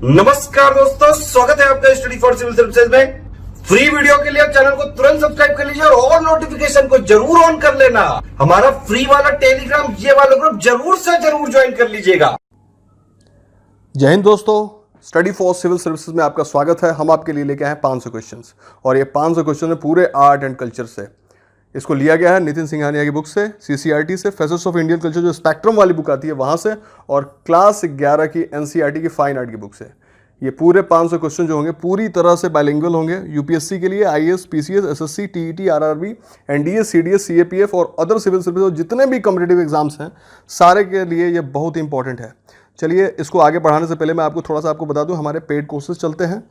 नमस्कार दोस्तों, स्वागत है आपका स्टडी फॉर सिविल सर्विसेज में। फ्री वीडियो के लिए आप चैनल को तुरंत सब्सक्राइब कर लीजिए और नोटिफिकेशन को जरूर ऑन कर लेना। हमारा फ्री वाला टेलीग्राम ये वाला ग्रुप जरूर से जरूर ज्वाइन कर लीजिएगा। जय हिंद दोस्तों, स्टडी फॉर सिविल सर्विसेज में आपका स्वागत है। हम आपके लिए लेके आए 500 क्वेश्चंस और ये 500 क्वेश्चन है पूरे आर्ट एंड कल्चर से। इसको लिया गया है नितिन सिंघानिया की बुक से, CCRT से, फेसेट्स ऑफ इंडियन कल्चर जो स्पेक्ट्रम वाली बुक आती है वहाँ से, और क्लास 11 की NCERT की फाइन आर्ट की बुक से। ये पूरे 500 क्वेश्चन जो होंगे पूरी तरह से बाइलिंगुअल होंगे। UPSC के लिए IAS, PCS, SSC, TET, RRB, NDA, CDS, CAPF और अदर सिविल सर्विस और जितने भी कॉम्पिटिटिव एग्जाम्स हैं सारे के लिए ये बहुत इंपॉर्टेंट है। चलिए, इसको आगे बढ़ाने से पहले मैं आपको बता दूं, हमारे पेड कोर्सेज चलते हैं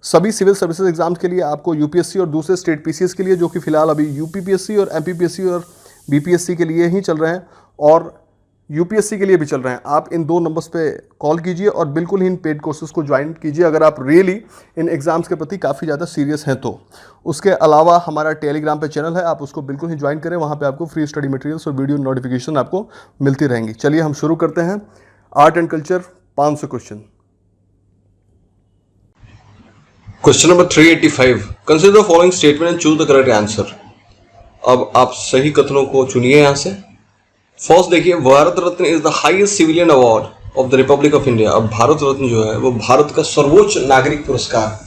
सभी सिविल सर्विसेज एग्जाम्स के लिए। आपको UPSC और दूसरे स्टेट PCS के लिए, जो कि फिलहाल अभी UPPSC और MPPSC और BPSC के लिए ही चल रहे हैं और UPSC के लिए भी चल रहे हैं। आप इन 2 नंबर्स पे कॉल कीजिए और बिल्कुल ही इन पेड कोर्सेज को ज्वाइन कीजिए अगर आप रियली इन एग्जाम्स के प्रति काफ़ी ज़्यादा सीरियस हैं तो। उसके अलावा हमारा टेलीग्राम पे चैनल है, आप उसको बिल्कुल ही ज्वाइन करें। वहाँ पे आपको फ्री स्टडी मटेरियल्स और वीडियो नोटिफिकेशन आपको मिलती रहेंगी। चलिए हम शुरू करते हैं। Art and culture 500 question. Question number 385, consider the following statement and choose the correct answer. अब आप सही कथनों को चुनिए यहां से। फर्स्ट देखिए, Bharat Ratna is the highest civilian award of the republic of India. अब भारत रत्न जो है वो भारत का सर्वोच्च नागरिक पुरस्कार।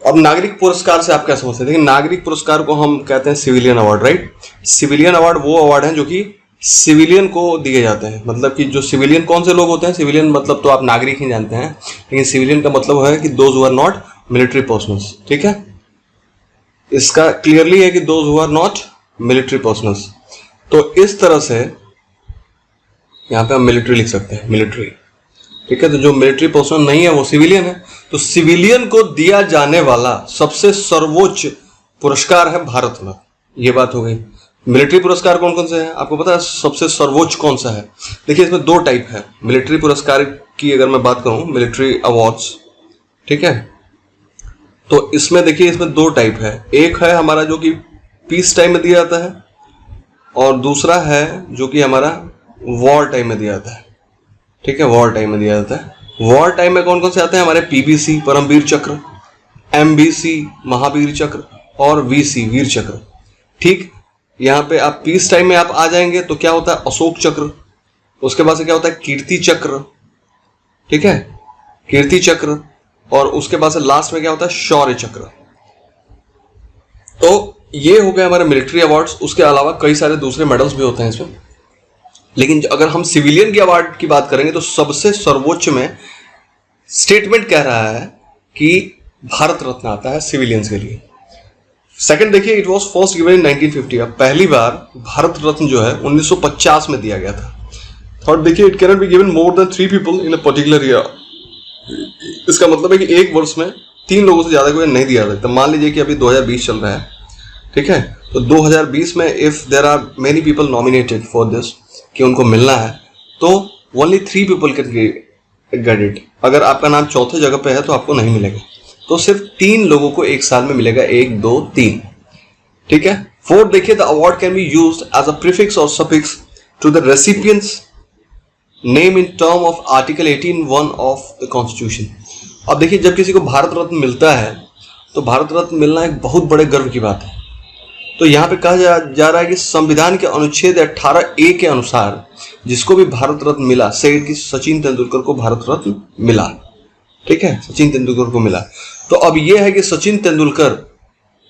अब नागरिक पुरस्कार से आप क्या समझते हैं? देखिए, नागरिक पुरस्कार को हम कहते हैं civilian award, right. Civilian award वो अवार्ड है जो कि सिविलियन को दिए जाते हैं। मतलब कि जो सिविलियन कौन से लोग होते हैं? सिविलियन मतलब तो आप नागरिक ही जानते हैं, लेकिन सिविलियन का मतलब है कि those who are not military personnels. ठीक है, इसका क्लियरली है कि those who are not military personnels. तो इस तरह से यहां पे हम मिलिट्री लिख सकते हैं, मिलिट्री। ठीक है, तो जो मिलिट्री पर्सनल नहीं है वो सिविलियन है। तो सिविलियन को दिया जाने वाला सबसे सर्वोच्च पुरस्कार है भारत रत्न। ये बात हो गई। मिलिट्री पुरस्कार कौन कौन से हैं? आपको पता है सबसे सर्वोच्च कौन सा है? देखिए, इसमें 2 टाइप है मिलिट्री पुरस्कार की। अगर मैं बात करूं मिलिट्री अवार्ड्स, ठीक है, तो इसमें देखिए इसमें 2 टाइप है। एक है हमारा जो कि पीस टाइम में दिया जाता है और दूसरा है जो कि हमारा वॉर टाइम में दिया जाता है। ठीक है, वॉर टाइम में दिया जाता है। वॉर टाइम में कौन कौन से आते हैं? हमारे PBC परमवीर चक्र, MBC महावीर चक्र और VC वीर चक्र। ठीक, यहाँ पे आप पीस टाइम में आप आ जाएंगे तो क्या होता है? अशोक चक्र। उसके बाद से क्या होता है? कीर्ति चक्र। ठीक है, कीर्ति चक्र। और उसके बाद से लास्ट में क्या होता है? शौर्य चक्र। तो ये हो गए हमारे मिलिट्री अवार्ड्स। उसके अलावा कई सारे दूसरे मेडल्स भी होते हैं इसमें, लेकिन अगर हम सिविलियन की अवार्ड की बात करेंगे तो सबसे सर्वोच्च में स्टेटमेंट कह रहा है कि भारत रत्न आता है सिविलियंस के लिए। सेकंड देखिए, it was first given in 1950। अब पहली बार भारत रत्न जो है 1950 में दिया गया था। थर्ड देखिए, it cannot be given more than 3 people in a particular year. इसका मतलब है कि एक वर्ष में 3 लोगों से ज्यादा कोई नहीं दिया सकता। मान लीजिए कि अभी 2020 चल रहा है, ठीक है, तो 2020 में if there are many people nominated for this, कि उनको मिलना है, तो only 3 people can get it. अगर आपका नाम चौथे जगह पे है तो आपको नहीं मिलेगा। तो सिर्फ 3 लोगों को एक साल में मिलेगा, 1, 2, 3। ठीक है। फोर्थ देखिए, the award can be used as a prefix और suffix to the recipient's name in term of article 18(1) of the constitution. अब देखिए, जब किसी को भारत रत्न मिलता है तो भारत रत्न मिलना एक बहुत बड़े गर्व की बात है। तो यहाँ पे कहा जा रहा है कि संविधान के अनुच्छेद 18A के अनुसार जिसको भी भारत रत्न मिला, से कि सचिन तेंदुलकर को भारत रत्न मिला। ठीक है, सचिन तेंदुलकर को मिला। तो अब यह है कि सचिन तेंदुलकर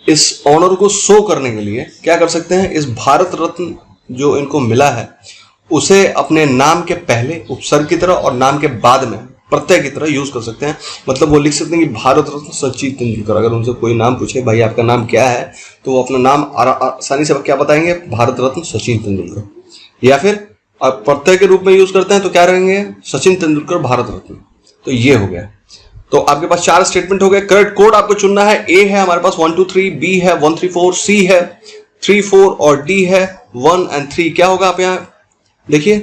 इस ऑनर को शो करने के लिए क्या कर सकते हैं? इस भारत रत्न जो इनको मिला है उसे अपने नाम के पहले उपसर्ग की तरह और नाम के बाद में प्रत्यय की तरह यूज कर सकते हैं। मतलब वो लिख सकते हैं कि भारत रत्न सचिन तेंदुलकर। अगर उनसे कोई नाम पूछे, भाई आपका नाम क्या है, तो वो अपना नाम आसानी से क्या बताएंगे? भारत रत्न सचिन तेंदुलकर। या फिर प्रत्यय के रूप में यूज करते हैं तो क्या रहेंगे? सचिन तेंदुलकर भारत रत्न। तो ये हो गया। तो आपके पास 4 स्टेटमेंट हो गए। करेक्ट कोड आपको चुनना है। ए है हमारे पास 1 2 3, बी है 1 3 4, सी है 3 4 और डी है 1 और 3। क्या होगा आप यहाँ देखिए,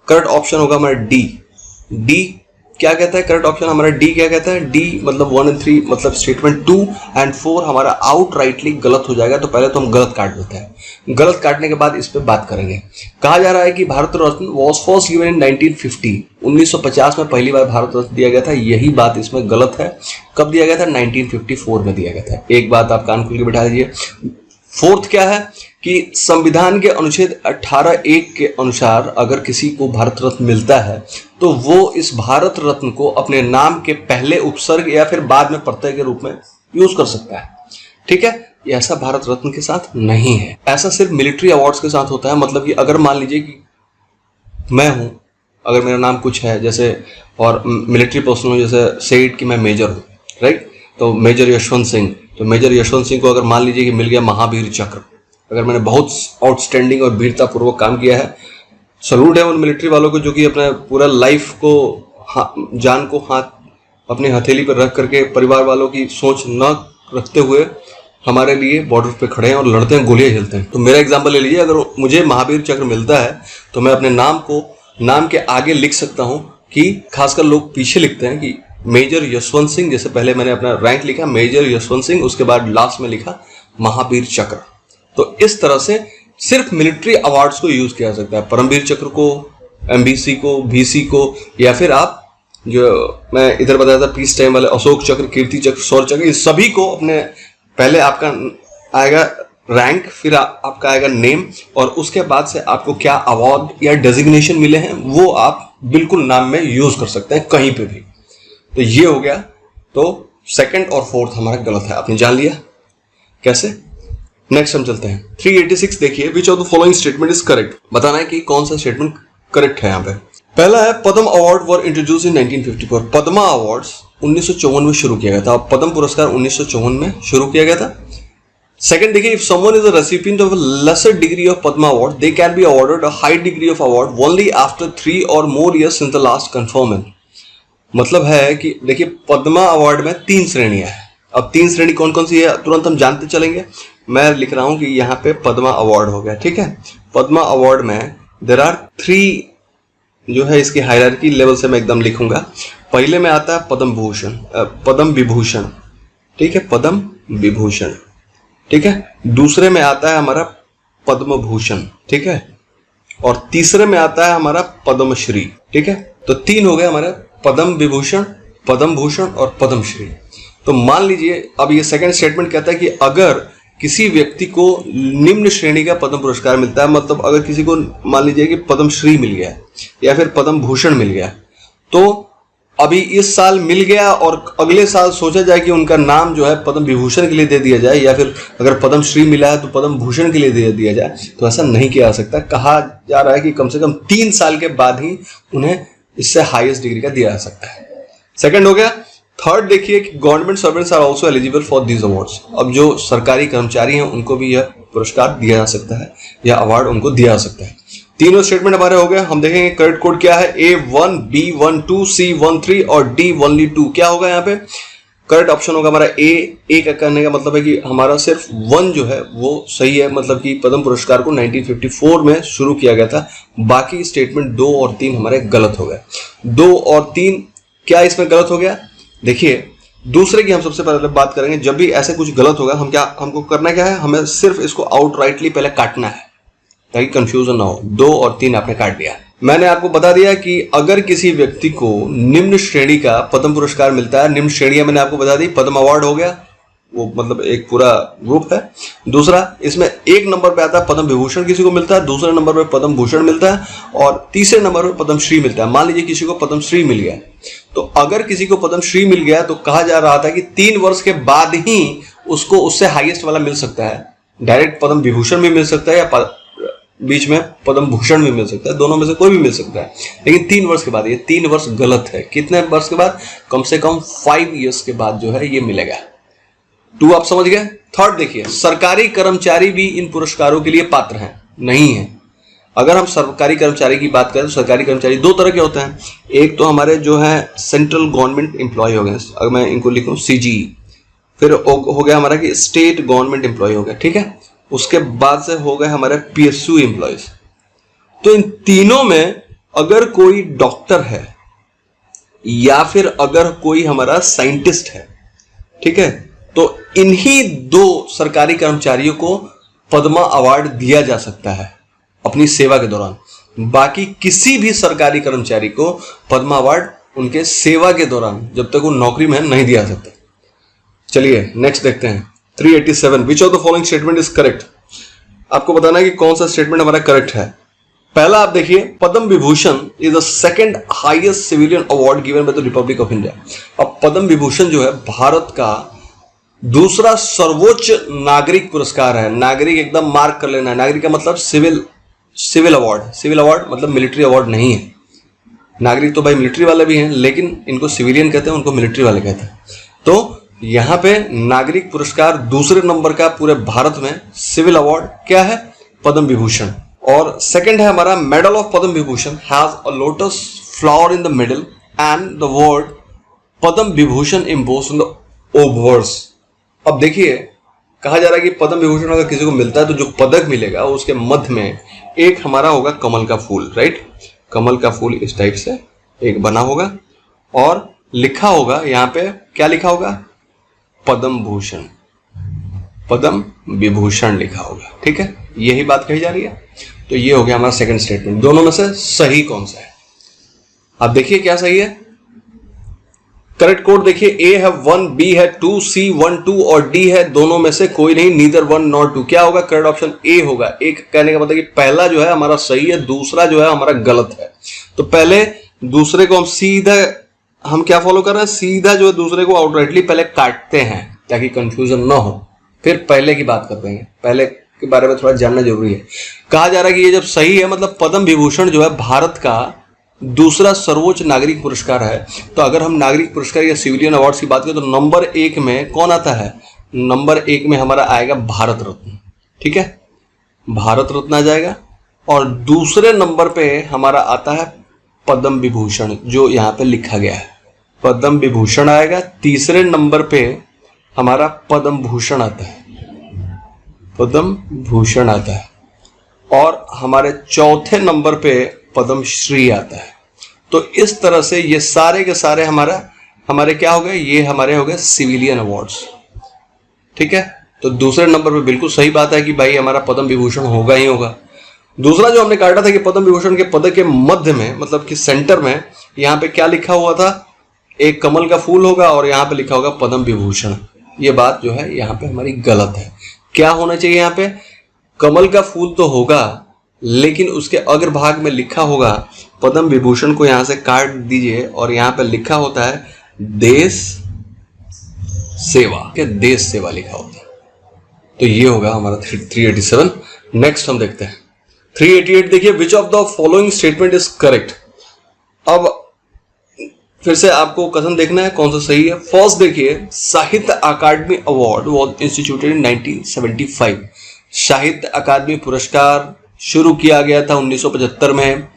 करेक्ट ऑप्शन होगा हमारा डी। डी क्या कहता है करेक्ट ऑप्शन हमारा डी क्या कहता है, डी मतलब 1 और 3 मतलब स्टेटमेंट 2 एंड 4 हमारा आउटराइटली गलत हो जाएगा। तो पहले तो हम गलत काट देते हैं, गलत काटने के बाद इस पे बात करेंगे। कहा जा रहा है कि Bharat Ratna was first given in 1950, 1950 में पहली बार भारत रत्न दिया गया था। यही बात इसमें गलत है। कब दिया गया था, 1954 में दिया गया था। एक बात आप कान खोल के बिठा दीजिए। फोर्थ क्या है कि संविधान के अनुच्छेद 18(1) के अनुसार अगर किसी को भारत रत्न मिलता है तो वो इस भारत रत्न को अपने नाम के पहले उपसर्ग या फिर बाद में प्रत्यय के रूप में यूज कर सकता है। ठीक है, ऐसा भारत रत्न के साथ नहीं है। ऐसा सिर्फ मिलिट्री अवार्ड्स के साथ होता है। मतलब कि अगर मान लीजिए कि मैं हूं, अगर मेरा नाम कुछ है जैसे और मिलिट्री पर्सन हूं, जैसे सेठ कि मैं मेजर हूं, राइट, तो मेजर यशवंत सिंह, तो मेजर यशवंत सिंह को अगर मान लीजिए कि मिल गया महावीर चक्र, अगर मैंने बहुत आउटस्टैंडिंग और वीरता पूर्वक काम किया है, सलूट है उन मिलिट्री वालों को जो कि अपना पूरा लाइफ को जान को हाथ अपनी हथेली पर रख करके परिवार वालों की सोच न रखते हुए हमारे लिए बॉर्डर पे खड़े हैं और लड़ते हैं, गोलियां झेलते हैं। तो मेरा एग्जांपल ले लीजिए, अगर मुझे महावीर चक्र मिलता है तो मैं अपने नाम को नाम के आगे लिख सकता हूं कि खासकर लोग पीछे लिखते हैं कि मेजर यशवंत सिंह, जैसे पहले मैंने अपना रैंक लिखा मेजर यशवंत सिंह, उसके बाद लास्ट में लिखा महावीर चक्र। तो इस तरह से सिर्फ मिलिट्री अवार्ड्स को यूज किया जा सकता है। परमवीर चक्र को, एमबीसी को, बीसी को, या फिर आप जो मैं इधर बताया था पीस टाइम वाले अशोक चक्र, कीर्ति चक्र, शौर्य चक्र, इस सभी को अपने पहले आपका आएगा रैंक, फिर आपका आएगा नेम, और उसके बाद से आपको क्या अवार्ड या डेजिग्नेशन मिले हैं वो आप बिल्कुल नाम में यूज कर सकते हैं कहीं पे भी। तो ये हो गया। तो सेकंड और फोर्थ हमारा गलत है, आपने जान लिया कैसे। नेक्स्ट हम चलते हैं 386। देखिए, विच of the following statement is correct. बताना है कि कौन सा स्टेटमेंट करेक्ट है। यहाँ पे पहला है Padma award were introduce in 1954। Padma awards 1954 में शुरू किया गया था। पद्म पुरस्कार 1954 में शुरू किया गया था। सेकंड देखिए, if someone is a recipient of a lesser degree of Padma award they can be awarded a high degree of award only after 3 और more years since the last conferment. मतलब है कि देखिए पद्मा अवार्ड में 3 श्रेणियां हैं। अब 3 श्रेणी कौन कौन सी है तुरंत हम जानते चलेंगे। मैं लिख रहा हूं कि यहाँ पे पद्मा अवार्ड हो गया, ठीक है। पद्मा अवार्ड में देयर आर 3 जो है इसकी हायरार्की लेवल से मैं एकदम लिखूंगा। पहले में आता है पद्म भूषण, पद्म विभूषण, ठीक है, पद्म विभूषण, ठीक है। दूसरे में आता है हमारा पद्म भूषण, ठीक है, और तीसरे में आता है हमारा पद्मश्री, ठीक है। तो 3 हो गए हमारे, पद्म विभूषण, पद्म भूषण और पद्मश्री। तो मान लीजिए अब ये सेकंड स्टेटमेंट कहता है कि अगर किसी व्यक्ति को निम्न श्रेणी का पद्म पुरस्कार मिलता है, मतलब अगर किसी को मान लीजिए कि पद्मश्री मिल गया या फिर पद्म भूषण मिल गया, तो अभी इस साल मिल गया और अगले साल सोचा जाए कि उनका नाम जो है पद्म विभूषण के लिए दे दिया जाए, या फिर अगर पद्मश्री मिला है तो पद्म भूषण के लिए दे दिया जाए, तो ऐसा नहीं किया जा सकता। कहा जा रहा है कि कम से कम 3 साल के बाद ही उन्हें इससे हाईएस्ट डिग्री का दिया जा सकता है। सेकंड हो गया। थर्ड देखिए कि government servants are also eligible for these awards. अब जो सरकारी कर्मचारी हैं उनको भी यह पुरस्कार दिया जा सकता है, यह अवार्ड उनको दिया जा सकता है। तीनों स्टेटमेंट हमारे हो गए। हम देखेंगे करेक्ट कोड क्या है। A1, B12, C13 और D1 क्या होगा यहाँ पे। करेक्ट ऑप्शन होगा हमारा ए का करने का मतलब है कि हमारा सिर्फ 1 जो है वो सही है, मतलब कि पद्म पुरस्कार को 1954 में शुरू किया गया था। बाकी स्टेटमेंट 2 और 3 हमारे गलत हो गए। 2 और 3 क्या इसमें गलत हो गया। देखिए दूसरे की हम सबसे पहले बात करेंगे। जब भी ऐसे कुछ गलत होगा हमको करना क्या है, हमें सिर्फ इसको आउटराइटली पहले काटना है ताकि कंफ्यूजन ना हो। 2 और 3 आपने काट दिया। मैंने आपको बता दिया कि अगर किसी व्यक्ति को निम्न श्रेणी का पद्म पुरस्कार मिलता है, निम्न श्रेणियां मैंने आपको बता दी, पद्म अवार्ड हो गया, वो मतलब एक पूरा ग्रुप है। दूसरा इसमें 1 नंबर पे आता है पद्म विभूषण किसी को मिलता है, दूसरे नंबर पे पद्म भूषण मिलता है और तीसरे नंबर पे पद्मश्री मिलता है। मान लीजिए किसी को पद्मश्री मिल गया, तो अगर किसी को पद्मश्री मिल गया तो कहा जा रहा था कि 3 वर्ष के बाद ही उसको उससे हाईएस्ट वाला मिल सकता है। डायरेक्ट पद्म विभूषण भी मिल सकता है या बीच में पद्म भूषण भी मिल सकता है, दोनों में से कोई भी मिल सकता है, लेकिन 3 वर्ष के बाद। ये 3 वर्ष गलत है। कितने वर्ष के बाद? कम से कम 5 इयर्स के बाद जो है ये मिलेगा। 2 आप समझ गए। थर्ड देखिए, सरकारी कर्मचारी भी इन पुरस्कारों के लिए पात्र हैं? नहीं है। अगर हम सरकारी कर्मचारी की बात करें तो सरकारी कर्मचारी 2 तरह के होते हैं। एक तो हमारे जो है सेंट्रल गवर्नमेंट एम्प्लॉय हो गए, अगर मैं इनको लिखूं CGE, फिर हो गया हमारा कि स्टेट गवर्नमेंट एम्प्लॉय हो गया, ठीक है। उसके बाद से हो गए हमारे PSU एम्प्लॉयज। तो इन तीनों में अगर कोई डॉक्टर है या फिर अगर कोई हमारा साइंटिस्ट है, ठीक है, तो इन्हीं 2 सरकारी कर्मचारियों को पद्मा अवार्ड दिया जा सकता है अपनी सेवा के दौरान। बाकी किसी भी सरकारी कर्मचारी को पद्मा अवार्ड उनके सेवा के दौरान, जब तक वो नौकरी में नहीं दिया जा सकता। चलिए नेक्स्ट देखते हैं 387। विच of the following statement is correct. आपको बताना है कि कौन सा स्टेटमेंट हमारा करेक्ट है। पहला आप देखिए, Padma Vibhushan is the second highest civilian award given by the republic of India. अब पद्म विभूषण जो है भारत का दूसरा सर्वोच्च नागरिक पुरस्कार है। नागरिक एकदम मार्क कर लेना है। नागरिक का मतलब सिविल अवार्ड। सिविल अवार्ड मतलब मिलिट्री अवार्ड नहीं है। नागरिक तो भाई मिलिट्री वाले भी हैं, लेकिन इनको सिविलियन कहते हैं, उनको मिलिट्री वाले कहते हैं। तो यहां पे नागरिक पुरस्कार दूसरे नंबर का पूरे भारत में सिविल अवार्ड क्या है? पद्म विभूषण। और सेकंड है हमारा medal of Padma Vibhushan has a lotus flower in the middle and the word Padma Vibhushan imposed on the obverse. अब देखिए, कहा जा रहा है कि पद्म विभूषण अगर किसी को मिलता है तो जो पदक मिलेगा उसके मध्य में एक हमारा होगा कमल का फूल, राइट। कमल का फूल इस टाइप से एक बना होगा और लिखा होगा, यहां पे क्या लिखा होगा? पद्म भूषण, पद्म विभूषण लिखा होगा, ठीक है। यही बात कही जा रही है। तो ये हो गया हमारा सेकंड स्टेटमेंट। दोनों में से सही कौन सा है? आप देखिए क्या सही है। करेक्ट कोड देखिए, ए है 1, बी है 2, सी 1 2 और डी है दोनों में से कोई नहीं, नीदर 1 नॉट 2। क्या होगा? करेक्ट ऑप्शन ए होगा। एक कहने का मतलब कि पहला जो है हमारा सही है, दूसरा जो है हमारा गलत है। तो पहले दूसरे को हम सीधा, हम क्या फॉलो कर रहे हैं? सीधा जो है दूसरे को आउटराइटली पहले काटते हैं ताकि कंफ्यूजन ना हो, फिर पहले की बात करते हैं। पहले के बारे में थोड़ा जानना जरूरी है। कहा जा रहा है कि ये जब सही है मतलब पद्म विभूषण जो है भारत का दूसरा सर्वोच्च नागरिक पुरस्कार है। तो अगर हम नागरिक पुरस्कार या सिविलियन अवार्ड्स की बात करें तो नंबर 1 में कौन आता है? नंबर 1 में हमारा आएगा भारत रत्न, ठीक है, भारत रत्न आ जाएगा। और दूसरे नंबर पे हमारा आता है पद्म विभूषण, जो यहाँ पे लिखा गया है, पद्म विभूषण आएगा। तीसरे नंबर पे हमारा पद्म भूषण आता है, पद्म भूषण आता है। और हमारे चौथे नंबर पे पद्म श्री आता है। तो इस तरह से ये सारे के सारे हमारे क्या हो गए? ये हमारे हो गए सिविलियन अवार्ड्स, ठीक है। तो दूसरे नंबर पे बिल्कुल सही बात है कि भाई हमारा पद्म विभूषण होगा ही होगा। दूसरा जो हमने काटा था कि पद्म विभूषण के पदक के मध्य में, मतलब कि सेंटर में, यहाँ पे क्या लिखा हुआ था? एक कमल का फूल होगा और यहाँ पे लिखा होगा पद्म विभूषण। ये बात जो है यहाँ पे हमारी गलत है। क्या होना चाहिए? यहाँ पे कमल का फूल तो होगा, लेकिन उसके अग्रभाग में लिखा होगा पद्म विभूषण को यहाँ से काट दीजिए और यहाँ पे लिखा होता है देश सेवा, क्या देश सेवा लिखा होता है। तो ये होगा हमारा 387। नेक्स्ट हम देखते हैं 388। देखिए, विच of the following statement is correct. अब फिर से आपको कथन देखना है कौन सा सही है। फर्स्ट देखिए, साहित्य अकादमी अवार्ड वॉज इंस्टीट्यूटेड इन 1975। साहित्य अकादमी पुरस्कार शुरू किया गया था 1975 में।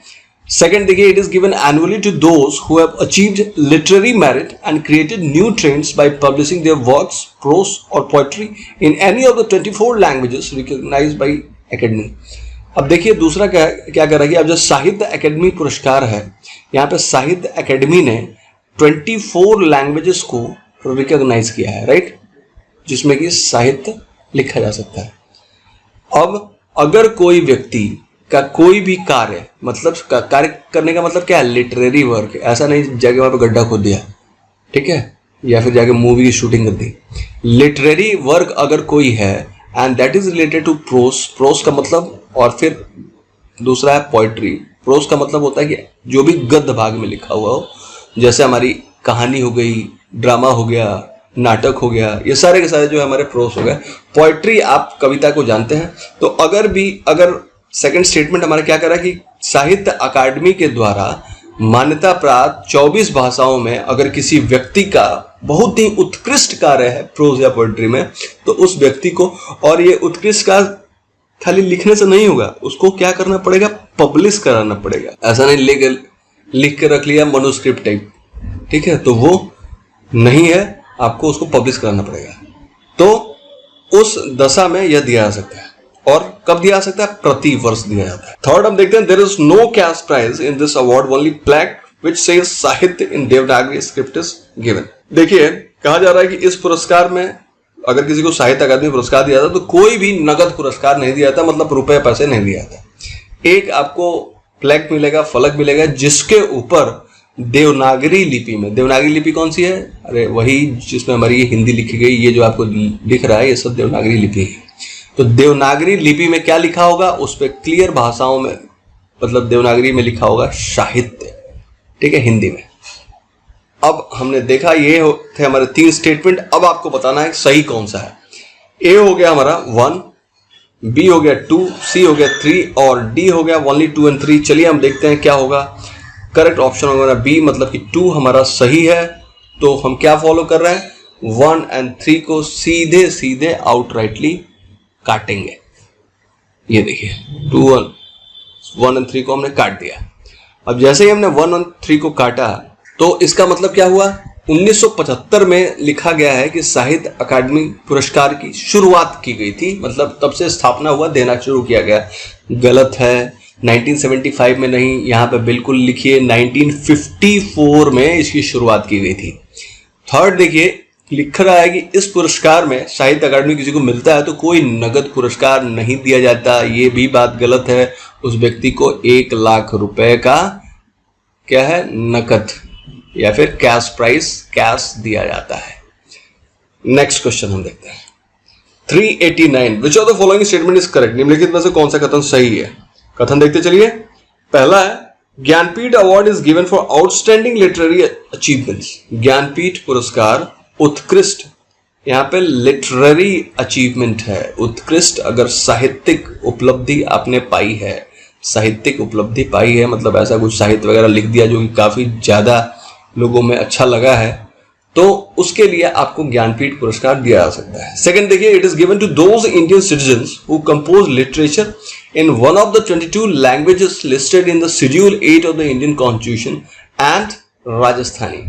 सेकंड देखिए, it is given annually to those who have achieved literary merit and created new trends by publishing their works, prose और poetry in any of the 24 languages recognised by academy. अब देखिए दूसरा क्या कर रहा है कि अब जो साहित्य अकेडमी पुरस्कार है, यहाँ पे साहित्य अकेडमी ने 24 लैंग्वेजेस को रिकॉग्नाइज किया है, राइट, जिसमें कि साहित्य लिखा जा सकता है। अब अगर कोई व्यक्ति का कोई भी कार्य, मतलब कार्य करने का मतलब क्या है? Literary work. ऐसा नहीं जाके वहां पे गड्ढा खोद दिया, ठीक है, या फिर जाके मूवी की शूटिंग कर दी। लिटरेरी वर्क अगर कोई है and that is related to prose, prose का मतलब, और फिर दूसरा है पोइट्री। प्रोस का मतलब होता है कि जो भी गद्य भाग में लिखा हुआ हो, जैसे हमारी कहानी हो गई, ड्रामा हो गया, नाटक हो गया, ये सारे के सारे जो है हमारे प्रोस हो गए। पोइट्री आप कविता को जानते हैं। तो अगर सेकंड स्टेटमेंट हमारा क्या कर रहा है कि साहित्य अकादमी के द्वारा मान्यता प्राप्त 24 भाषाओं में अगर किसी व्यक्ति का बहुत ही उत्कृष्ट कार्य है प्रोज या पोइट्री में, तो उस व्यक्ति को, और ये उत्कृष्ट कार्य खाली लिखने से नहीं होगा, उसको क्या करना पड़ेगा? पब्लिश कराना पड़ेगा। ऐसा नहीं लिख के रख लिया मनुस्क्रिप्ट टाइप, ठीक है, तो वो नहीं है, आपको उसको पब्लिश कराना पड़ेगा। तो उस दशा में यह दिया जा सकता है। और कब दिया जा सकता है? प्रति वर्ष दिया जाता है। थर्ड हम देखते हैं, there is no cash prize in this award, only plaque which says Sahitya in Devanagari script is given। देखिए कहा जा रहा है कि इस पुरस्कार में अगर किसी को साहित्य अकादमी पुरस्कार दिया था तो कोई भी नगद पुरस्कार नहीं दिया था, मतलब रुपए पैसे नहीं दिया था। एक आपको प्लेक मिलेगा, फलक मिलेगा, जिसके ऊपर देवनागरी लिपि में, देवनागरी लिपि कौन सी है? अरे वही जिसमें हमारी हिंदी लिखी गई, ये जो आपको दिख रहा है ये सब देवनागरी लिपि है। तो देवनागरी लिपि में क्या लिखा होगा? उस पर क्लियर भाषाओं में, मतलब देवनागरी में लिखा होगा साहित्य, ठीक है, हिंदी में। अब हमने देखा ये थे हमारे 3 स्टेटमेंट। अब आपको बताना है सही कौन सा है। ए हो गया हमारा 1, बी हो गया 2, सी हो गया 3 और डी हो गया ओनली 2 and 3। चलिए हम देखते हैं क्या होगा। करेक्ट ऑप्शन होगा बी, मतलब कि 2 हमारा सही है। तो हम क्या फॉलो कर रहे हैं? 1 and 3 को सीधे सीधे आउटराइटली काटेंगे। ये देखिए 1 and 3 को हमने काट दिया। अब जैसे ही हमने 1 and 3 को काटा तो इसका मतलब क्या हुआ? 1975 में लिखा गया है कि साहित्य अकादमी पुरस्कार की शुरुआत की गई थी, मतलब तब से स्थापना हुआ, देना शुरू किया गया। गलत है, 1975 में नहीं, यहाँ पे बिल्कुल लिखिए 1954 में इसकी शुरुआत की गई थी। थर्ड देखिए लिख रहा है कि इस पुरस्कार में साहित्य अकादमी किसी को मिलता है तो कोई नगद पुरस्कार नहीं दिया जाता, ये भी बात गलत है। उस व्यक्ति को 1 लाख रुपए का क्या है? नकद या फिर कैश प्राइस, कैश दिया जाता है। नेक्स्ट क्वेश्चन हम देखते हैं 389। विच of the following statement is correct? निम्नलिखित में से कौन सा कथन सही है? कथन देखते चलिए। पहला है Jnanpith award is given for outstanding literary achievements. Jnanpith पुरस्कार उत्कृष्ट, यहाँ पे लिटरेरी अचीवमेंट है, उत्कृष्ट अगर साहित्यिक उपलब्धि आपने पाई है, साहित्यिक उपलब्धि पाई है, मतलब ऐसा कुछ साहित्य वगैरह लिख दिया जो कि काफी ज्यादा लोगों में अच्छा लगा है, तो उसके लिए आपको ज्ञानपीठ पुरस्कार दिया जा सकता है। सेकंड देखिए, it is given to those Indian citizens who compose literature in one of the 22 languages listed in the schedule 8 of the Indian constitution and Rajasthani.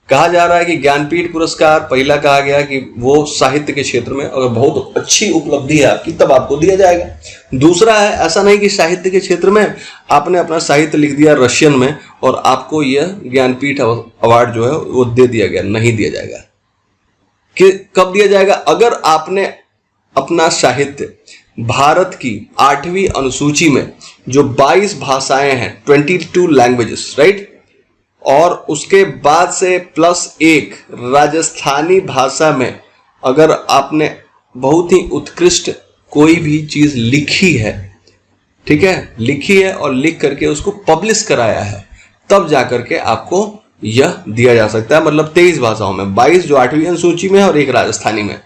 कहा जा रहा है कि ज्ञानपीठ पुरस्कार पहला कहा गया कि वो साहित्य के क्षेत्र में अगर बहुत अच्छी उपलब्धि है आपकी तब आपको दिया जाएगा। दूसरा है ऐसा नहीं कि साहित्य के क्षेत्र में आपने अपना साहित्य लिख दिया रशियन में और आपको यह ज्ञानपीठ अवार्ड जो है वो दे दिया गया, नहीं दिया जाएगा। कि कब दिया जाएगा? अगर आपने अपना साहित्य भारत की 8वीं अनुसूची में जो 22 भाषाएं हैं, 22 लैंग्वेजेस, राइट, और उसके बाद से +1 राजस्थानी भाषा में अगर आपने बहुत ही उत्कृष्ट कोई भी चीज लिखी है, ठीक है, लिखी है और लिख करके उसको पब्लिश कराया है, तब जाकर के आपको यह दिया जा सकता है। मतलब 23 भाषाओं में, 22 जो 8वीं अनुसूची में है और 1 राजस्थानी में।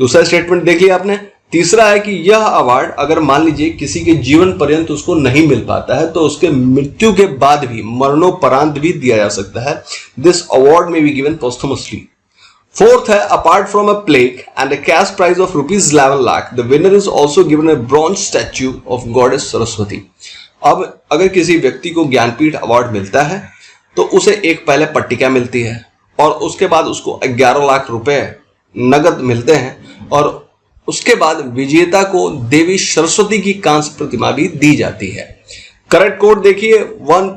दूसरा स्टेटमेंट देख लिया आपने। तीसरा है कि यह अवार्ड अगर मान लीजिए किसी के जीवन पर्यंत उसको नहीं मिल पाता है तो उसके मृत्यु के बाद भी, मरणोपरांत भी दिया जा सकता है। दिस अवार्ड में बी गिवन पोस्टमसली। फोर्थ है, apart from a plaque and a cash prize of ₹11 lakh, the winner is also given a bronze statue of goddess Saraswati. अब अगर किसी व्यक्ति को ज्ञानपीठ अवार्ड मिलता है तो उसे एक पहले पट्टिका मिलती है और उसके बाद उसको 11 लाख रुपए नगद मिलते हैं और उसके बाद विजेता को देवी सरस्वती की कांस्य प्रतिमा भी दी जाती है। करेक्ट कोड देखिए 1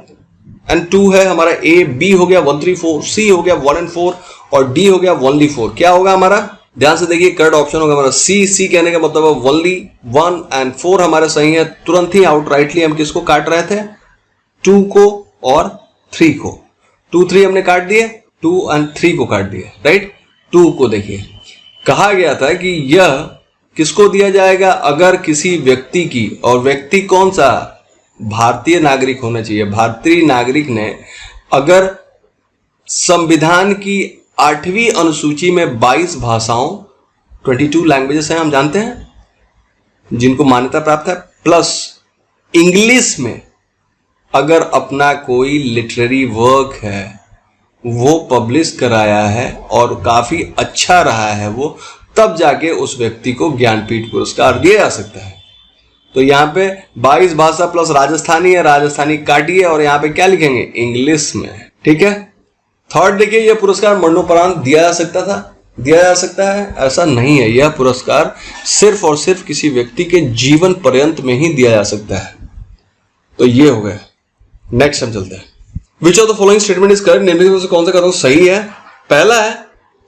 and 2 है हमारा। A, B हो गया 1, 3, 4, C हो गया 1 and 4 और D हो गया only 4। क्या होगा हमारा? ध्यान से देखिए, करेक्ट ऑप्शन होगा हमारा C। C कहने का मतलब है only 1 and 4 हमारे सही है। तुरंत ही आउटराइटली हम किसको काट रहे थे? 2 को और 3 को। 2, 3 हमने काट दिए, 2 and 3 को काट दिए, राइट। 2 को देखिए, कहा गया था कि यह किसको दिया जाएगा? अगर किसी व्यक्ति की, और व्यक्ति कौन सा? भारतीय नागरिक होना चाहिए। भारतीय नागरिक ने अगर संविधान की 8वीं अनुसूची में 22 भाषाओं, 22 लैंग्वेजेस हैं हम जानते हैं जिनको मान्यता प्राप्त है, प्लस इंग्लिश में अगर अपना कोई लिटरेरी वर्क है वो पब्लिश कराया है और काफी अच्छा रहा है वो, तब जाके उस व्यक्ति को ज्ञानपीठ पुरस्कार दिया जा सकता है। तो यहाँ पे 22 भाषा प्लस राजस्थानी है, राजस्थानी काटिए और यहाँ पे क्या लिखेंगे? इंग्लिश में, ठीक है। थर्ड देखिए, यह पुरस्कार मरणोपरांत दिया जा सकता था, दिया जा सकता है? ऐसा नहीं है। यह पुरस्कार सिर्फ और सिर्फ किसी व्यक्ति के जीवन पर्यंत में ही दिया जा सकता है। तो ये हो गया। नेक्स्ट हम चलते हैं विच of the following statement is correct, निम्नलिखित में से कौन सा कथन सही है? पहला है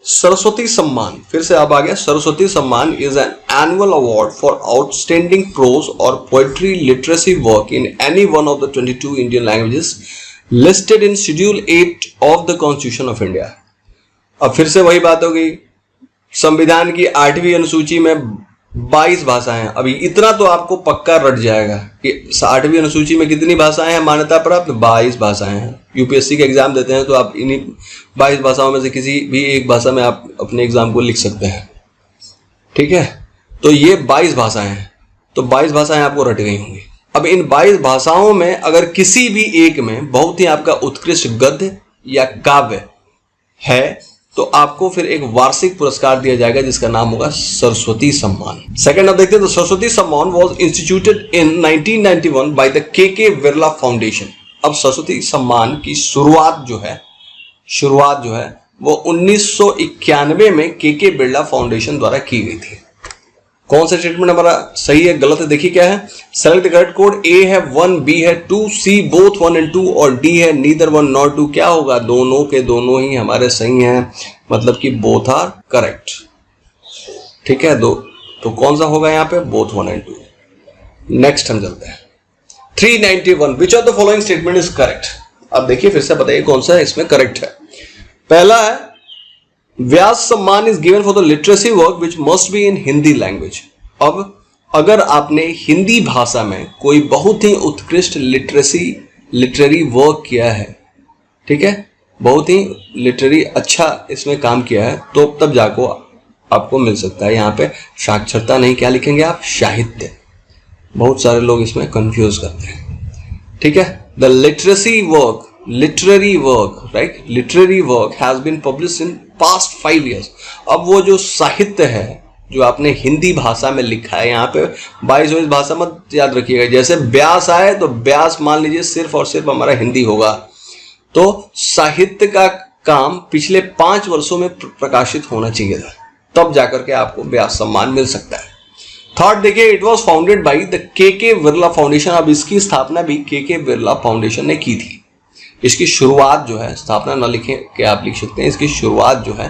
सरस्वती सम्मान, फिर से आप आ गया, Saraswati Samman is an annual award for outstanding prose और poetry literacy work in any one of the 22 Indian languages listed in schedule 8 of the constitution of India. अब फिर से वही बात हो गई, संविधान की 8वीं अनुसूची में 22 भाषाएं। अभी इतना तो आपको पक्का रट जाएगा कि 8वीं अनुसूची में कितनी भाषाएं हैं मान्यता प्राप्त? 22 भाषाएं हैं। यूपीएससी के एग्जाम देते हैं तो आप इन्हीं 22 भाषाओं में से किसी भी एक भाषा में आप अपने एग्जाम को लिख सकते हैं, ठीक है। तो ये 22 भाषाएं हैं, तो 22 भाषाएं आपको रट गई होंगी। अब इन 22 भाषाओं में अगर किसी भी एक में बहुत ही आपका उत्कृष्ट गद्य या काव्य है तो आपको फिर एक वार्षिक पुरस्कार दिया जाएगा जिसका नाम होगा सरस्वती सम्मान। सेकंड आप देखते हैं, तो सरस्वती सम्मान was instituted in 1991 by the के बिरला फाउंडेशन। अब सरस्वती सम्मान की शुरुआत जो है वो 1991 में के बिरला फाउंडेशन द्वारा की गई थी। कौन सा स्टेटमेंट हमारा सही है गलत है? देखिए क्या है, select the correct code. A है 1, बी है 2, सी बोथ 1 and 2 और डी है नीदर 1 nor 2। क्या होगा? दोनों के दोनों ही हमारे सही हैं, मतलब कि बोथ आर करेक्ट, ठीक है। तो कौन सा होगा यहाँ पे? Both 1 and 2। नेक्स्ट हम चलते हैं 391, विच of the following statement is correct. अब देखिए फिर से बताइए कौन सा इसमें करेक्ट है। पहला है व्यास सम्मान is given for the literacy work which must be in Hindi language. अब अगर आपने हिंदी भाषा में कोई बहुत ही उत्कृष्ट लिटरेरी वर्क किया है, ठीक है, बहुत ही लिटरेरी अच्छा इसमें काम किया है, तो तब जाको आपको मिल सकता है। यहाँ पे साक्षरता नहीं, क्या लिखेंगे आप? साहित्य। बहुत सारे लोग इसमें कंफ्यूज करते हैं, ठीक है। The literacy work, literary work, right? Literary work has been published in past 5 years। अब वो जो साहित्य है जो आपने हिंदी भाषा में लिखा है, यहाँ पे 22 भाषा मत याद रखिएगा। जैसे व्यास आए तो व्यास मान लीजिए सिर्फ और सिर्फ हमारा हिंदी होगा। तो साहित्य का काम पिछले 5 वर्षों में प्रकाशित होना चाहिए था, तब जाकर के आपको व्यास सम्मान मिल सकता है। थर्ड देखिए, it was founded by the के बिरला फाउंडेशन। अब इसकी स्थापना भी के बिरला फाउंडेशन ने की थी। इसकी शुरुआत जो है, स्थापना ना लिखें कि आप लिख सकते हैं, इसकी शुरुआत जो है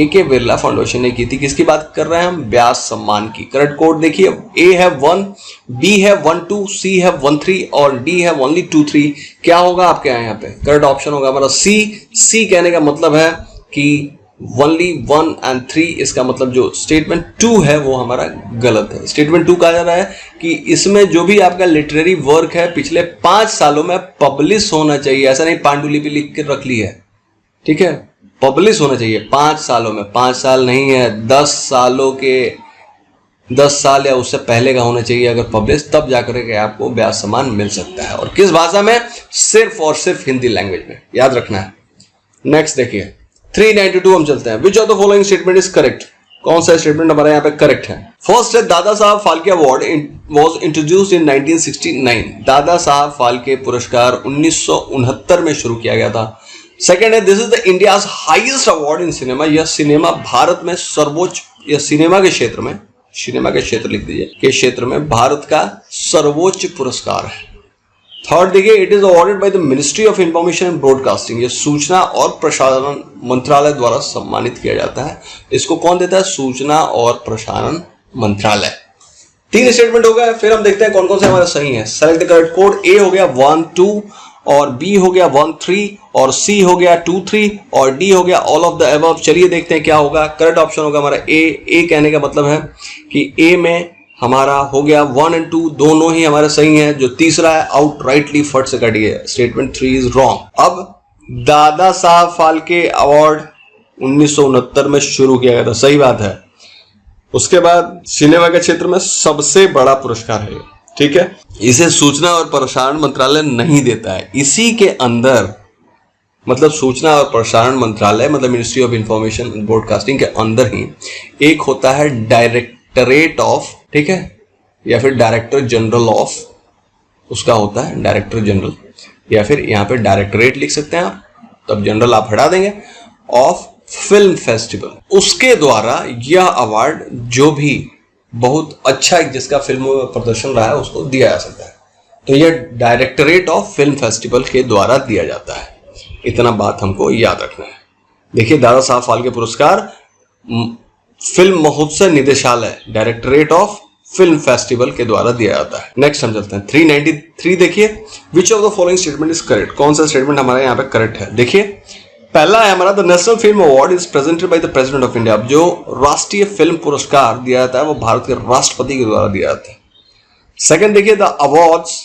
के बिरला फाउंडेशन ने की थी। किसकी बात कर रहे हैं हम? व्यास सम्मान की। करेक्ट कोड देखिए, ए है 1, बी है 1 2, सी है 1 3 और डी है ओनली 2 3। क्या होगा आपके यहाँ पे? करेक्ट ऑप्शन होगा हमारा सी। सी कहने का मतलब है कि ओनली 1 and 3, इसका मतलब जो स्टेटमेंट 2 है वो हमारा गलत है। स्टेटमेंट 2 कहा जा रहा है कि इसमें जो भी आपका लिटरेरी वर्क है पिछले 5 सालों में पब्लिश होना चाहिए। ऐसा नहीं पांडुलिपि लिख के रख ली है, ठीक है, पब्लिश होना चाहिए 5 सालों में। 5 साल नहीं है, 10 सालों के 10 साल या उससे पहले का होना चाहिए अगर पब्लिश, तब जाकर के आपको व्यास सम्मान मिल सकता है। और किस भाषा में? सिर्फ और सिर्फ हिंदी लैंग्वेज में, याद रखना है। नेक्स्ट देखिए 392 हम चलते हैं। विच of the following statement is correct? कौन सा स्टेटमेंट हमारे यहाँ पे करेक्ट है? फर्स्ट है Dada Saheb Phalke award was introduced in 1969। Dada Saheb Phalke पुरस्कार 1969 में शुरू किया गया था। सेकंड है this is the India's highest award in cinema. यह सिनेमा भारत में सर्वोच्च, यह सिनेमा के क्षेत्र में, सिनेमा के क्षेत्र लिख दीजिए, के क्षेत्र में भारत का सर्वोच्च पुरस्कार है। थर्ड देखिए, it is awarded by the ministry of information and broadcasting. ये सूचना और प्रसारण मंत्रालय द्वारा सम्मानित किया जाता है। इसको कौन देता है? सूचना और प्रसारण मंत्रालय। 3 स्टेटमेंट हो गए। फिर हम देखते हैं कौन कौन से हमारे सही हैं। Select the correct code. A हो गया 1 2 और बी हो गया 1 3 और सी हो गया 2 3 और डी हो गया ऑल ऑफ द अबव। चलिए देखते हैं क्या होगा। करेक्ट ऑप्शन होगा हमारा ए। ए कहने का मतलब है कि ए में हमारा हो गया 1 and 2 दोनों ही हमारे सही हैं। जो तीसरा है आउट राइटली फट से कट गया। Statement 3 is wrong. अब दादा साहब फाल्के अवार्ड 1969 में शुरू किया गया था, सही बात है। उसके बाद सिनेमा के क्षेत्र में सबसे बड़ा पुरस्कार है, ठीक है। इसे सूचना और प्रसारण मंत्रालय नहीं देता है। इसी के अंदर मतलब सूचना और प्रसारण मंत्रालय मतलब ministry of information and broadcasting के अंदर ही एक होता है डायरेक्टरेट ऑफ, ठीक है, या फिर डायरेक्टर जनरल ऑफ, उसका होता है डायरेक्टर जनरल, या फिर यहाँ पे डायरेक्टरेट लिख सकते हैं आप, तब जनरल आप हटा देंगे, ऑफ फिल्म फेस्टिवल। उसके द्वारा यह अवार्ड जो भी बहुत अच्छा जिसका फिल्मों में प्रदर्शन रहा है उसको दिया जा सकता है। तो यह डायरेक्टरेट ऑफ फिल्म फेस्टिवल के द्वारा दिया जाता है। इतना बात हमको याद रखना है। देखिए, दादा साहब फाल्के पुरस्कार फिल्म महोत्सव निदेशालय, डायरेक्टरेट ऑफ फिल्म फेस्टिवल के द्वारा दिया जाता है। नेक्स्ट हम चलते हैं 393। देखिए, विच of the following statement is correct, कौन सा स्टेटमेंट हमारे यहाँ पे करेक्ट है। देखिए, पहला है हमारा, the national film award is presented by the president of India. अब जो राष्ट्रीय फिल्म पुरस्कार दिया जाता है वो भारत के राष्ट्रपति के द्वारा दिया जाता है। सेकंड देखिए, the awards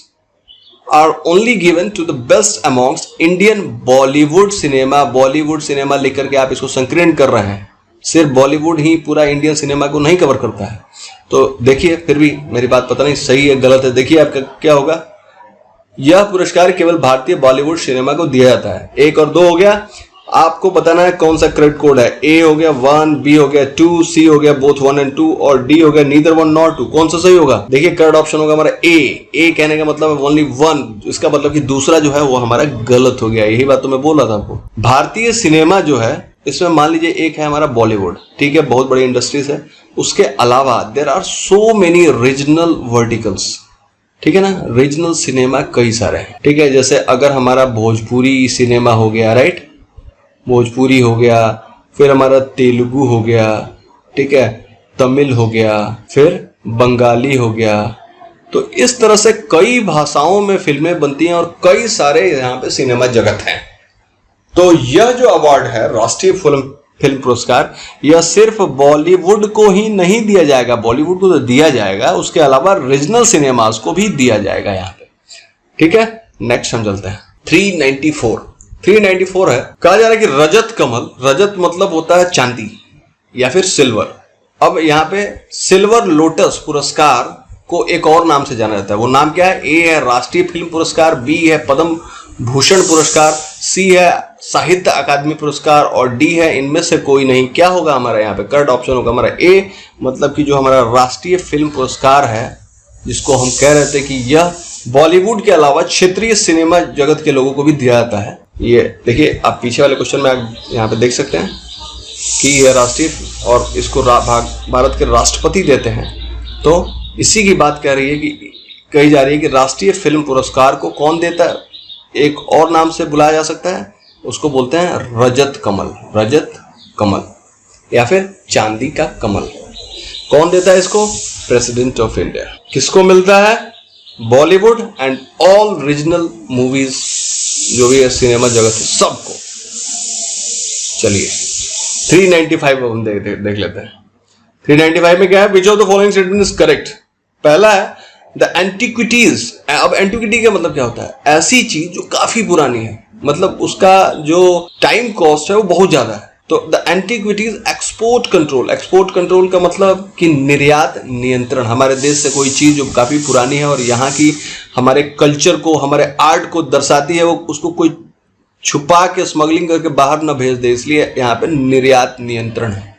are only given to the best amongst Indian Bollywood cinema. Bollywood cinema लिख करके आप इसको संकीर्ण कर रहे हैं, सिर्फ बॉलीवुड ही पूरा इंडियन सिनेमा को नहीं कवर करता है। तो देखिए, फिर भी मेरी बात पता नहीं सही है गलत है। देखिए आपका क्या होगा, यह पुरस्कार केवल भारतीय बॉलीवुड सिनेमा को दिया जाता है। 1 और 2 हो गया, आपको बताना है कौन सा करेक्ट कोड है। ए हो गया 1, बी हो गया 2, सी हो गया बोथ 1 and 2 और डी हो गया नीदर 1 nor 2। कौन सा सही होगा? देखिए, करेक्ट ऑप्शन होगा हमारा ए। ए कहने का मतलब है ओनली 1, इसका मतलब कि दूसरा जो है वो हमारा गलत हो गया। यही बात तो मैं बोल रहा था आपको। भारतीय सिनेमा जो है इसमें मान लीजिए एक है हमारा बॉलीवुड, ठीक है, बहुत बड़ी इंडस्ट्रीज है। उसके अलावा there are so many regional verticals, ठीक है ना, रीजनल सिनेमा कई सारे हैं, ठीक है। जैसे अगर हमारा भोजपुरी सिनेमा हो गया, राइट, भोजपुरी हो गया, फिर हमारा तेलुगु हो गया, ठीक है, तमिल हो गया, फिर बंगाली हो गया। तो इस तरह से कई भाषाओं में फिल्में बनती हैं और कई सारे यहाँ पे सिनेमा जगत हैं। तो यह जो अवार्ड है राष्ट्रीय फिल्म पुरस्कार, यह सिर्फ बॉलीवुड को ही नहीं दिया जाएगा, बॉलीवुड को तो दिया जाएगा, उसके अलावा रीजनल सिनेमास को भी दिया जाएगा यहाँ पे, ठीक है। नेक्स्ट हम चलते हैं 394 है, कहा जा रहा है कि रजत कमल, रजत मतलब होता है चांदी या फिर सिल्वर। अब यहाँ पे सिल्वर लोटस पुरस्कार को एक और नाम से जाना जाता है। वो नाम क्या है? ए है राष्ट्रीय फिल्म पुरस्कार, बी है पद्म भूषण पुरस्कार, सी है साहित्य अकादमी पुरस्कार और डी है इनमें से कोई नहीं। क्या होगा हमारा यहाँ पे? करेक्ट ऑप्शन होगा हमारा ए, मतलब कि जो हमारा राष्ट्रीय फिल्म पुरस्कार है, जिसको हम कह रहे थे कि यह बॉलीवुड के अलावा क्षेत्रीय सिनेमा जगत के लोगों को भी दिया जाता है। ये देखिए, आप पीछे वाले क्वेश्चन में आप यहाँ पे देख सकते हैं कि यह राष्ट्रीय और इसको भारत के राष्ट्रपति देते हैं। तो इसी की बात कह रही है कि कही जा रही है कि राष्ट्रीय फिल्म पुरस्कार को कौन देता है? एक और नाम से बुलाया जा सकता है, उसको बोलते हैं रजत कमल, रजत कमल या फिर चांदी का कमल। कौन देता है इसको? President of India. किसको मिलता है? Bollywood and all regional movies जो भी है सिनेमा जगत है सबको। चलिए 395 हम देख लेते हैं। 395 में क्या है? Which of the following statement is correct. पहला है द एंटिक्विटीज। अब एंटिक्विटी का मतलब क्या होता है? ऐसी चीज जो काफी पुरानी है, मतलब उसका जो टाइम कॉस्ट है वो बहुत ज्यादा है। तो the antiquities export control. Export control का मतलब कि निर्यात नियंत्रण। हमारे देश से कोई चीज जो काफी पुरानी है और यहाँ की हमारे कल्चर को, हमारे आर्ट को दर्शाती है, वो उसको कोई छुपा के स्मगलिंग करके बाहर न भेज दे, इसलिए यहाँ पे निर्यात नियंत्रण है,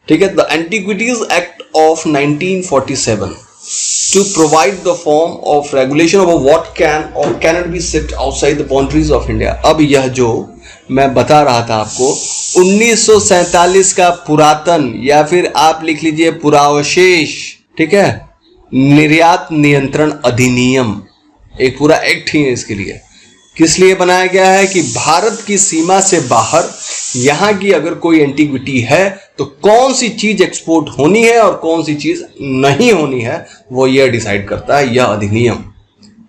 ठीक है। The antiquities act of 1947 to provide the form of regulation of what can or cannot be shipped outside the boundaries of India। अब यह जो मैं बता रहा था आपको 1947 का पुरातन या फिर आप लिख लीजिए पुरावशेष, ठीक है, निर्यात नियंत्रण अधिनियम, एक पूरा एक्ट ही है इसके लिए। किस लिए बनाया गया है? कि भारत की सीमा से बाहर यहां की अगर कोई एंटिक्विटी है तो कौन सी चीज एक्सपोर्ट होनी है और कौन सी चीज नहीं होनी है, वो यह डिसाइड करता है यह अधिनियम,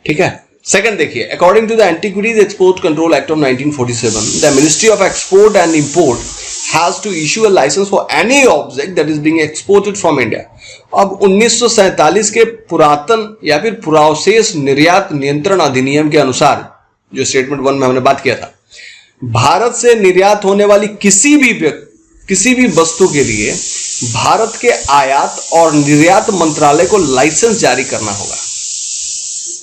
ठीक है। सेकंड देखिए, according to the antiquities export control act of 1947, the ministry of export and import has to issue a licence for any object that is being exported from India. अब 1947 के पुरातन या फिर पुरावशेष निर्यात नियंत्रण अधिनियम के अनुसार, जो स्टेटमेंट 1 में हमने बात किया था, भारत से निर्यात होने वाली किसी भी वस्तु के लिए भारत के आयात और निर्यात मंत्रालय को लाइसेंस जारी करना होगा।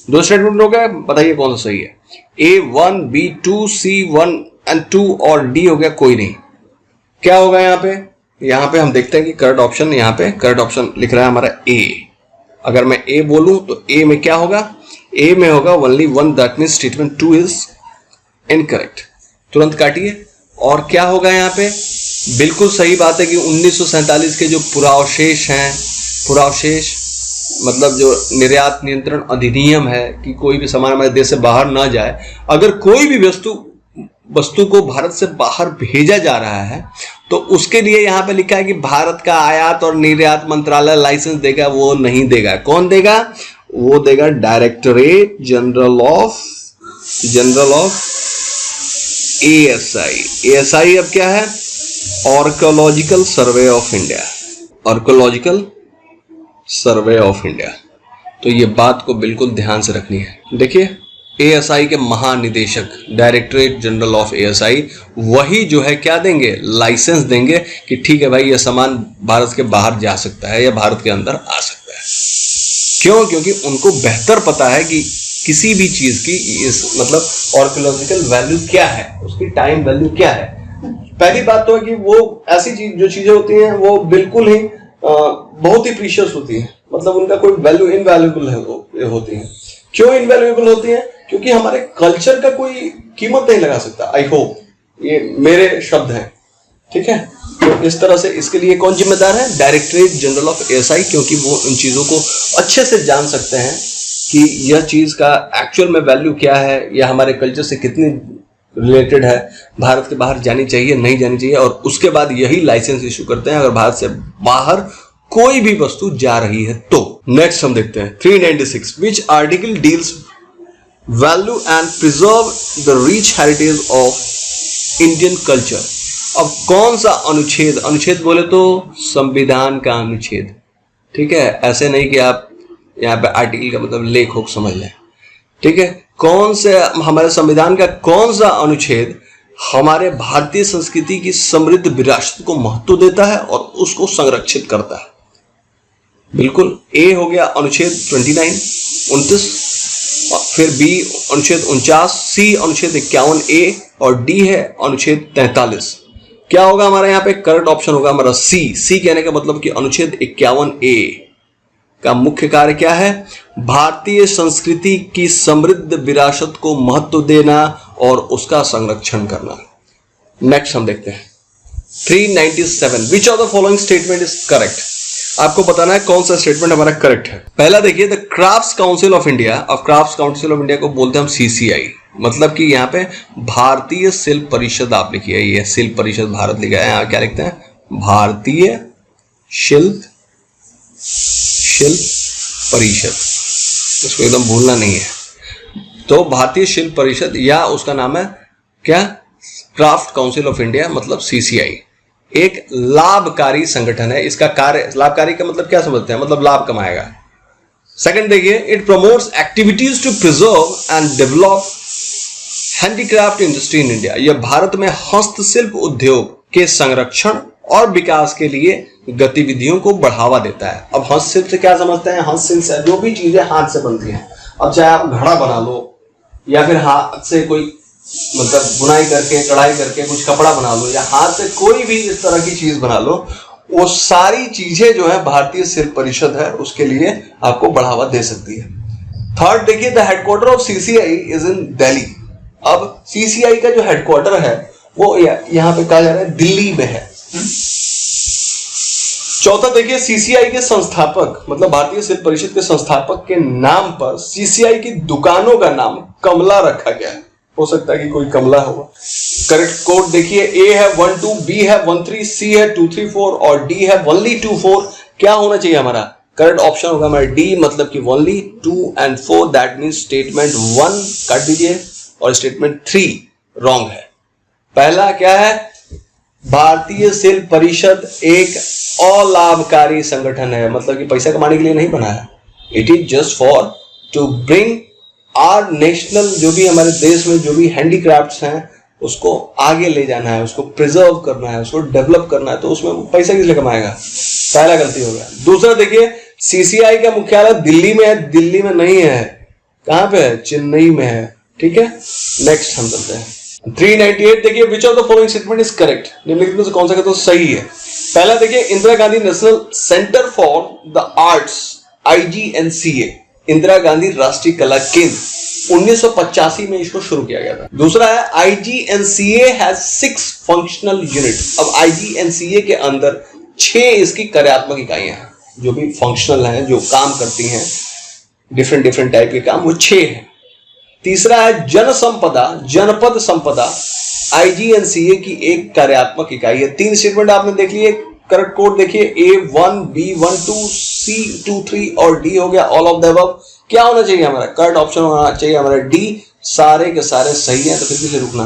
दो स्टेटमेंट हो गए, बताइए कौन सा सही है? A1, B2, C1 and 2 और D हो गया कोई नहीं। क्या होगा यहाँ पे? यहाँ पे हम देखते हैं कि करेक्ट ऑप्शन, यहाँ पे करेक्ट ऑप्शन लिख रहा है हमारा A। अगर मैं A बोलूं तो A में क्या होगा? A में होगा only 1, that means statement 2 is incorrect. तुरंत काटिए। और क्या होगा यहाँ पे? बिल्कुल सही बात है कि 1947 के जो पुरावशेष हैं, पुरावशेष मतलब जो निर्यात नियंत्रण अधिनियम है कि कोई भी सामान हमारे देश से बाहर ना जाए, अगर कोई भी वस्तु वस्तु को भारत से बाहर भेजा जा रहा है तो उसके लिए यहां पे लिखा है कि भारत का आयात और निर्यात मंत्रालय लाइसेंस देगा, वो नहीं देगा। कौन देगा? वो देगा directorate general of ASI। ASI अब क्या है? Archaeological survey of India. Archaeological survey of India. तो ये बात को बिल्कुल ध्यान से रखनी है। देखिए ASI के महानिदेशक डायरेक्टरेट जनरल ऑफ ASI वही जो है क्या देंगे? लाइसेंस देंगे कि ठीक है भाई ये सामान भारत के बाहर जा सकता है या भारत के अंदर आ सकता है। क्यों? क्योंकि उनको बेहतर पता है कि किसी भी चीज की इस मतलब आर्कियोलॉजिकल वैल्यू क्या है, उसकी टाइम वैल्यू क्या है। पहली बात तो है कि वो ऐसी चीज जो चीजें होती हैं वो बिल्कुल ही बहुत ही प्रीशियस होती है, मतलब उनका कोई वैल्यू इनवैल्यूएबल होती है। क्यों इनवैल्यूएबल होती है? क्योंकि हमारे कल्चर का कोई कीमत नहीं लगा सकता। आई होप ये मेरे शब्द हैं, ठीक है। तो इस तरह से इसके लिए कौन जिम्मेदार है? डायरेक्टरेट जनरल ऑफ ASI, क्योंकि वो इन चीजों को अच्छे से जान सकते हैं कि यह चीज का एक्चुअल में वैल्यू क्या है या हमारे कल्चर से कितनी रिलेटेड है, भारत के बाहर जानी चाहिए नहीं जानी चाहिए, और उसके बाद यही लाइसेंस इशू करते हैं अगर भारत से बाहर कोई भी वस्तु जा रही है तो। नेक्स्ट हम देखते हैं 396, which article deals value and preserve the rich heritage of Indian culture. अब कौन सा अनुच्छेद? अनुच्छेद बोले तो संविधान का अनुच्छेद, ठीक है। ऐसे नहीं कि आप यहाँ पे आर्टिकल का मतलब लेख हो समझ लें, ठीक है। कौन से हमारे संविधान का कौन सा अनुच्छेद हमारे भारतीय संस्कृति की समृद्ध विरासत को महत्व देता है और उसको संरक्षित करता है? बिल्कुल ए हो गया अनुच्छेद 29 फिर बी अनुच्छेद 49, सी अनुच्छेद 51A और डी है अनुच्छेद 43। क्या होगा हमारा यहाँ पे? करेक्ट ऑप्शन होगा हमारा सी। सी कहने का मतलब कि अनुच्छेद 51A का मुख्य कार्य क्या है? भारतीय संस्कृति की समृद्ध विरासत को महत्व देना और उसका संरक्षण करना। नेक्स्ट हम देखते हैं 397, विच of the following statement is correct. आपको बताना है कौन सा स्टेटमेंट हमारा करेक्ट है। पहला देखिए, the crafts council of India. अब क्राफ्ट्स काउंसिल ऑफ इंडिया को बोलते हैं हम CCI, मतलब कि यहाँ पे भारतीय शिल्प परिषद आप लिखिए, ये शिल्प परिषद भारत लिखा है, यहाँ क्या लिखते हैं? भारतीय शिल्प परिषद, इसको एकदम भूलना नहीं है। तो भारतीय शिल्प परिषद या उसका नाम है क्या? क्राफ्ट काउंसिल ऑफ इंडिया, मतलब CCI एक लाभकारी संगठन है। इसका कार्य, लाभकारी का मतलब क्या समझते हैं? मतलब लाभ कमाएगा। सेकंड देखिए, it promotes activities to preserve and develop handicraft industry in India. यह भारत में हस्तशिल्प उद्योग के संरक्षण और विकास के लिए गतिविधियों को बढ़ावा देता है। अब हस्तशिल्प से क्या समझते हैं? हस्तशिल्प से जो भी चीजें हाथ से बनती हैं, अब चाहे आप घड़ा बना लो या फिर हाथ से कोई मतलब बुनाई करके कढ़ाई करके कुछ कपड़ा बना लो या हाथ से कोई भी इस तरह की चीज बना लो, वो सारी चीजें जो है भारतीय शिल्प परिषद है उसके लिए आपको बढ़ावा दे सकती है। थर्ड देखिए, the headquarter of CCI is in Delhi. अब CCI का जो हेडक्वार्टर है वो यहाँ पे कहा जा रहा है दिल्ली में है। चौथा देखिए, CCI के संस्थापक मतलब भारतीय शिल्प परिषद के संस्थापक के नाम पर CCI की दुकानों का नाम कमला रखा गया है। हो सकता है कि कोई कमला होगा। करेक्ट कोड देखिए, A है 12, B है 13, C है 234 और D है only 24। क्या होना चाहिए हमारा? करेक्ट ऑप्शन होगा हमारा D, मतलब कि only 2 and 4, that mean statement 1 काट दीजिए और स्टेटमेंट 3 रॉन्ग है। पहला क्या है? भारतीय शिल्प परिषद एक अलाभकारी संगठन है, मतलब कि पैसा कमाने के लिए नहीं बना है। It is just for to bring our national, जो भी हमारे देश में जो भी हैंडीक्राफ्ट्स हैं उसको आगे ले जाना है, उसको प्रिजर्व करना है, उसको डेवलप करना है, तो उसमें पैसा किस लिए कमाएगा? पहला गलती हो गया। दूसरा देखिए, CCI का मुख्यालय दिल्ली में है, दिल्ली में नहीं है। कहां पे है? चेन्नई में है, ठीक है। नेक्स्ट हम चलते हैं 398 देखिए, विच of the following statement is correct. निम्नलिखित में से कौन सा कहते हैं सही है? पहला देखिए, Indira Gandhi national centre for the arts IGNCA, Indira Gandhi राष्ट्रीय कला केंद्र 1985 में इसको शुरू किया गया था। दूसरा है IGNCA हैज 6 फंक्शनल यूनिट। अब IGNCA के अंदर 6 इसकी कार्यात्मक इकाइयां हैं जो भी फंक्शनल हैं, जो काम करती हैं, डिफरेंट टाइप के काम, वो 6 हैं। तीसरा है जन संपदा, जनपद संपदा IGNCA की एक कार्यात्मक इकाई है। 3 स्टेटमेंट आपने देख लिए, करेक्ट कोड देखिए A1, B12, C23 और D हो गया ऑल ऑफ द अबव। क्या होना चाहिए हमारा? करेक्ट ऑप्शन होना चाहिए हमारा D। सारे के सारे सही हैं, तो फिर किसे रुकना।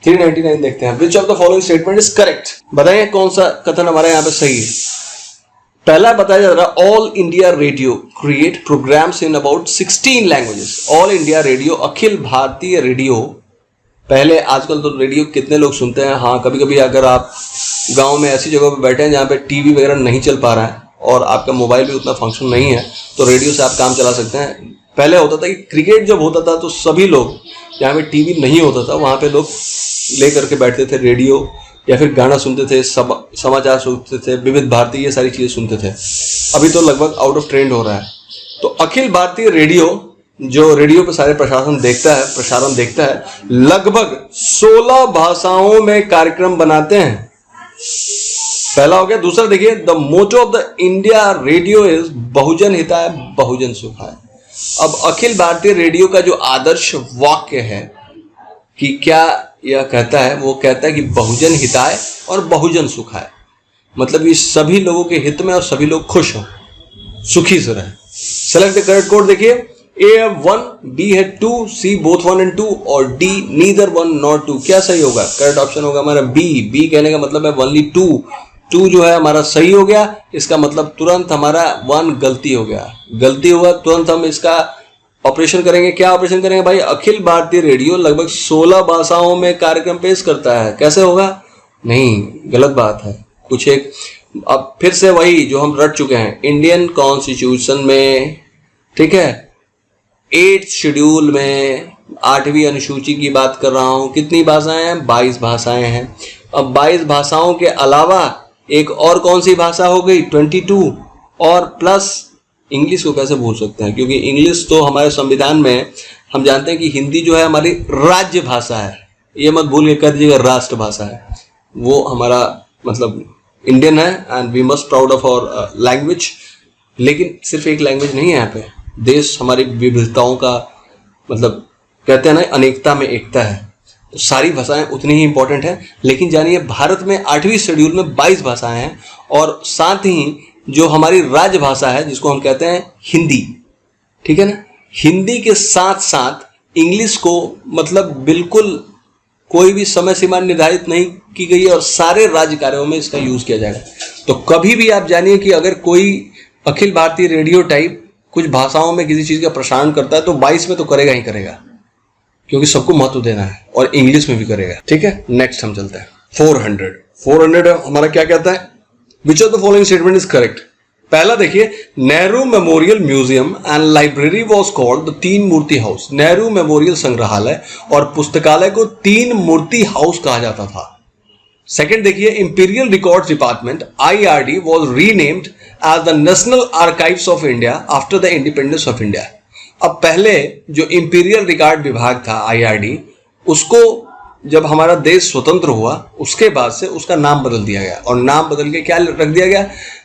399 देखते हैं, विच of the following statement is correct. बताइए कौन सा कथन हमारे यहाँ पे सही है। पहला बताया जा रहा है All India Radio create programmes in about 16 languages. All India Radio, Akhil Bharatiya radio. पहले आजकल तो रेडियो कितने लोग सुनते हैं। हाँ, कभी कभी अगर आप गांव में ऐसी जगह पे बैठे हैं जहाँ पे टीवी वगैरह नहीं चल पा रहा है और आपका मोबाइल भी उतना फंक्शन नहीं है, तो रेडियो से आप काम चला सकते हैं। पहले होता था कि क्रिकेट जब होता था तो सभी लोग, जहाँ पे टीवी नहीं होता था वहाँ पे लोग ले करके बैठते थे रेडियो, या फिर गाना सुनते थे, समाचार सुनते थे, विविध भारती, ये सारी चीज़ें सुनते थे। अभी तो लगभग आउट ऑफ ट्रेंड हो रहा है। तो अखिल भारतीय रेडियो, जो रेडियो पे सारे प्रसारण देखता है, लगभग 16 भाषाओं में कार्यक्रम बनाते हैं। पहला हो गया। दूसरा देखिए, the motto of the India Radio is बहुजन हिताय बहुजन सुखाय। अब अखिल भारतीय रेडियो का जो आदर्श वाक्य है कि क्या यह कहता है, वो कहता है कि बहुजन हिताय और बहुजन सुखाय, मतलब ये सभी लोगों के हित में और सभी लोग खुश हों, सुखी से रहें। सेलेक्ट द करेक्ट कोड देखिए, A है 1, B है 2, C बोथ 1 and 2 और D नीदर 1 nor 2। क्या सही होगा? करेक्ट ऑप्शन होगा हमारा B कहने का मतलब है ओनली 2 जो है हमारा सही हो गया। इसका मतलब तुरंत हमारा 1 गलती हो गया। गलती हुआ, तुरंत हम इसका ऑपरेशन करेंगे। क्या ऑपरेशन करेंगे भाई? अखिल भारतीय रेडियो लगभग 16 भाषाओं में कार्यक्रम पेश करता है। कैसे होगा? नहीं, गलत बात है कुछ एक। अब फिर से वही जो हम रट चुके हैं, इंडियन कॉन्स्टिट्यूशन में, ठीक है, 8th शेड्यूल में 8वीं अनुसूची की बात कर रहा हूं। कितनी भाषाएं हैं? 22 भाषाएं हैं। अब 22 भाषाओं के अलावा एक और कौन सी भाषा हो गई? 22 और प्लस इंग्लिश को कैसे भूल सकते हैं, क्योंकि इंग्लिश तो हमारे संविधान में हम जानते हैं कि हिंदी जो है हमारी राज्य भाषा है। ये मत भूल के कर दीजिएगा राष्ट्र भाषा है। वो हमारा मतलब इंडियन है and we must proud of our language. लेकिन सिर्फ एक लैंग्वेज नहीं है यहाँ पे। देश हमारी विविधताओं का मतलब कहते हैं ना, अनेकता में एकता है। तो सारी भाषाएं उतनी ही इंपॉर्टेंट है। लेकिन जानिए, भारत में 8वीं शेड्यूल में 22 भाषाएं हैं और साथ ही जो हमारी राजभाषा है जिसको हम कहते हैं हिंदी, ठीक है ना, हिंदी के साथ साथ इंग्लिश को मतलब बिल्कुल कोई भी समय सीमा निर्धारित नहीं की गई है और सारे राज्य कार्यों में इसका यूज किया जाएगा। तो कभी भी आप जानिए कि अगर कोई अखिल भारतीय रेडियो टाइप कुछ भाषाओं में किसी चीज का प्रसारण करता है तो 22 में तो करेगा ही करेगा, क्योंकि सबको महत्व देना है, और इंग्लिश में भी करेगा। ठीक है, नेक्स्ट हम चलते हैं। 400 हमारा क्या कहता है? Which of the following statement is correct? पहला देखिए, Nehru memorial museum and library was called the 3 Murti house. Nehru memorial संग्रहालय और पुस्तकालय को 3 मूर्ति हाउस कहा जाता था। सेकंड देखिए, imperial records department IRD was renamed as the national archives of India after the independence of India. अब पहले जो इंपीरियल रिकॉर्ड विभाग था IRD, उसको जब हमारा देश स्वतंत्र हुआ उसके बाद से उसका नाम बदल दिया गया, और नाम बदल के क्या रख दिया गया?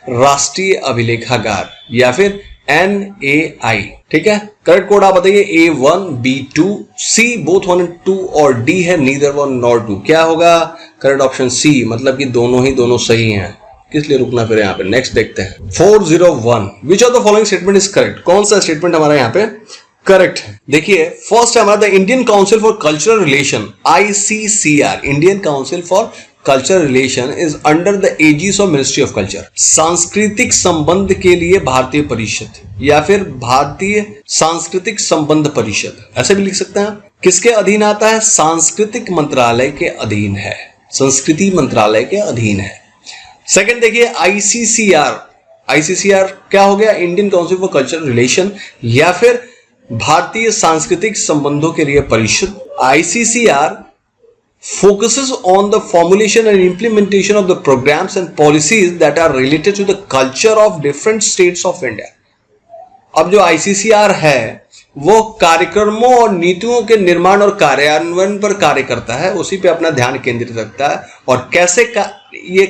राष्ट्रीय अभिलेखागार या फिर NAI। ठीक है, करेक्ट कोड आप बताइए। A1, B2, C both 1 and 2 और D है नीदर 1 nor 2। क्या होगा? करेक्ट ऑप्शन C, मतलब कि दोनों सही हैं। किस लिए रुकना फिर यहाँ पे? नेक्स्ट देखते हैं। 401 विच of the following statement is correct? कौन सा स्टेटमेंट हमारा यहाँ पे करेक्ट है? देखिए, फर्स्ट है हमारा the Indian council for cultural relation ICCR। Indian council for cultural relation is under the aegis of ministry of culture. सांस्कृतिक संबंध के लिए भारतीय परिषद या फिर भारतीय सांस्कृतिक संबंध परिषद, ऐसे भी लिख सकते हैं। किसके अधीन आता है? सांस्कृतिक मंत्रालय के अधीन है, संस्कृति मंत्रालय के अधीन है। सेकंड देखिए, ICCR क्या हो गया? Indian council for cultural relation या फिर भारतीय सांस्कृतिक संबंधों के लिए परिषद। ICCR focuses on the formulation and implementation of the programs and policies that are related to the culture of different states of India। अब जो ICCR है वो कार्यक्रमों और नीतियों के निर्माण और कार्यान्वयन पर कार्य करता है, उसी पे अपना ध्यान केंद्रित रखता है। और कैसे ये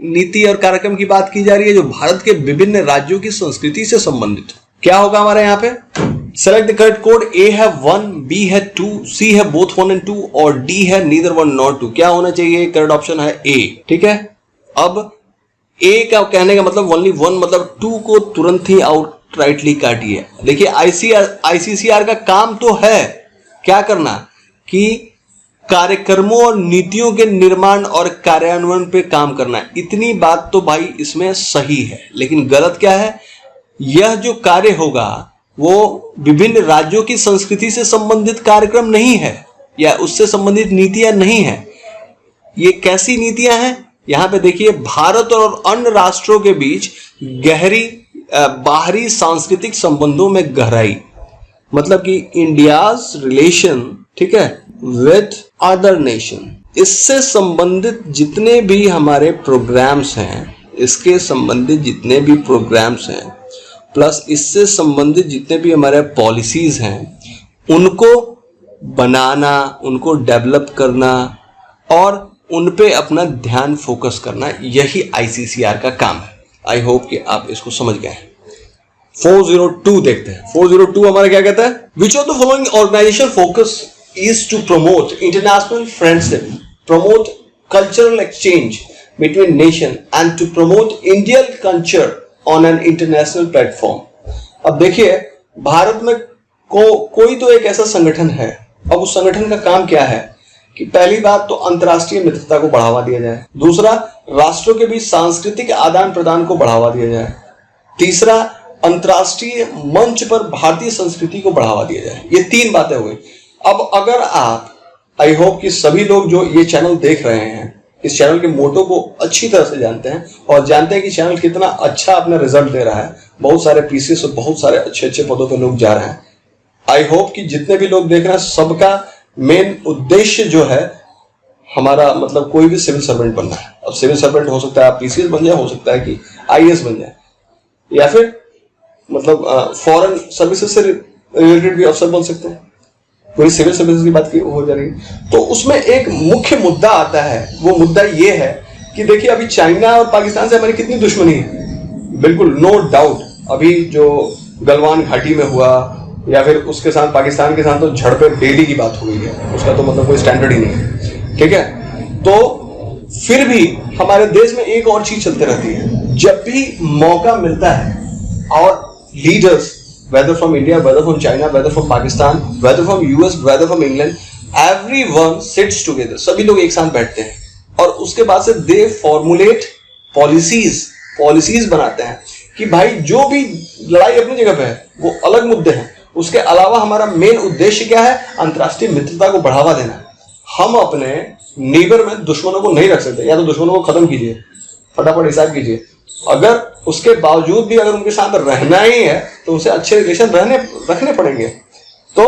नीति और कार्यक्रम की बात की जा रही है? जो भारत के विभिन्न राज्यों की संस्कृति से संबंधित। क्या होगा हमारे यहाँ पे? Select the correct code. A है 1, बी है 2, सी है बोथ 1 and 2 और डी है नीदर 1 nor 2। क्या होना चाहिए? करेक्ट ऑप्शन है ए। ठीक है, अब ए का कहने का मतलब ओनली 1 मतलब 2 को तुरंत ही आउटराइटली काटिए। देखिए आईसीसीआर का काम तो है क्या करना कि कार्यक्रमों और नीतियों के निर्माण और कार्यान्वयन पे काम करना है। इतनी बात तो भाई इसमें सही है, लेकिन गलत क्या है? यह जो कार्य होगा वो विभिन्न राज्यों की संस्कृति से संबंधित कार्यक्रम नहीं है या उससे संबंधित नीतियां नहीं है। ये कैसी नीतियां हैं? यहां पे देखिए, भारत और अन्य राष्ट्रों के बीच गहरी बाहरी सांस्कृतिक संबंधों में गहराई, मतलब कि इंडियाज रिलेशन, ठीक है, विद अदर नेशन। इससे संबंधित जितने भी हमारे प्रोग्राम्स हैं, इसके संबंधित जितने भी प्रोग्राम्स हैं, प्लस इससे संबंधित जितने भी हमारे पॉलिसीज हैं, उनको बनाना, उनको डेवलप करना और उन पे अपना ध्यान फोकस करना, यही आईसीसीआर का काम है। आई होप कि आप इसको समझ गए हैं। 402 देखते हैं। 402 हमारा क्या कहता है? Which of the following organisation focus is to promote international friendship, promote cultural exchange between nation and to promote Indian culture on an international platform. अब देखिए, भारत में कोई तो एक ऐसा संगठन है। अब उस संगठन का काम क्या है कि पहली बात तो अंतर्राष्ट्रीय मित्रता को बढ़ावा दिया जाए, दूसरा राष्ट्रों के बीच सांस्कृतिक आदान प्रदान को बढ़ावा दिया जाए, तीसरा अंतर्राष्ट्रीय मंच पर भारतीय संस्कृति को बढ़ावा दिया जाए। ये 3 बातें हुई। अब अगर आप, आई होप कि सभी लोग जो ये चैनल देख रहे हैं इस चैनल के मोटो को अच्छी तरह से जानते हैं और जानते हैं कि चैनल कितना अच्छा अपना रिजल्ट दे रहा है, बहुत सारे पीसीएस और बहुत सारे अच्छे अच्छे पदों पे लोग जा रहे हैं। आई होप कि जितने भी लोग देख रहे हैं सबका मेन उद्देश्य जो है हमारा, मतलब कोई भी सिविल सर्वेंट बनना है। अब सिविल सर्वेंट हो सकता है आप पीसीएस बन जाए, हो सकता है कि आईएएस बन जाए, या फिर मतलब फॉरेन सर्विसेज से रिलेटेड भी अफसर बन सकते हैं। पूरी सिविल सर्विसेज की बात हो जा रही है, तो उसमें एक मुख्य मुद्दा आता है। वो मुद्दा ये है कि देखिए, अभी चाइना और पाकिस्तान से हमारी कितनी दुश्मनी है, बिल्कुल नो डाउट। अभी जो गलवान घाटी में हुआ या फिर उसके साथ पाकिस्तान के साथ तो झड़पें डेली की बात हो गई है, उसका तो मतलब कोई स्टैंडर्ड ही नहीं है। ठीक है, तो फिर भी हमारे देश में एक और चीज चलती रहती है, जब भी मौका मिलता है और leaders, whether from India, whether from China, whether from Pakistan, whether from US, whether from England, everyone sits together, सभी लोग एक साथ बैठते हैं और उसके बाद से they formulate policies बनाते हैं कि भाई जो भी लड़ाई अपनी जगह पे है वो अलग मुद्दे हैं, उसके अलावा हमारा मेन उद्देश्य क्या है? अंतर्राष्ट्रीय मित्रता को बढ़ावा देना। हम अपने नेबर में दुश्मनों को नहीं रख सकते, या तो दुश्मनों को खत्म कीजिए, फटाफट हिसाब कीजिए। अगर उसके बावजूद भी अगर उनके साथ रहना ही है तो उनसे अच्छे रिलेशन रखने पड़ेंगे। तो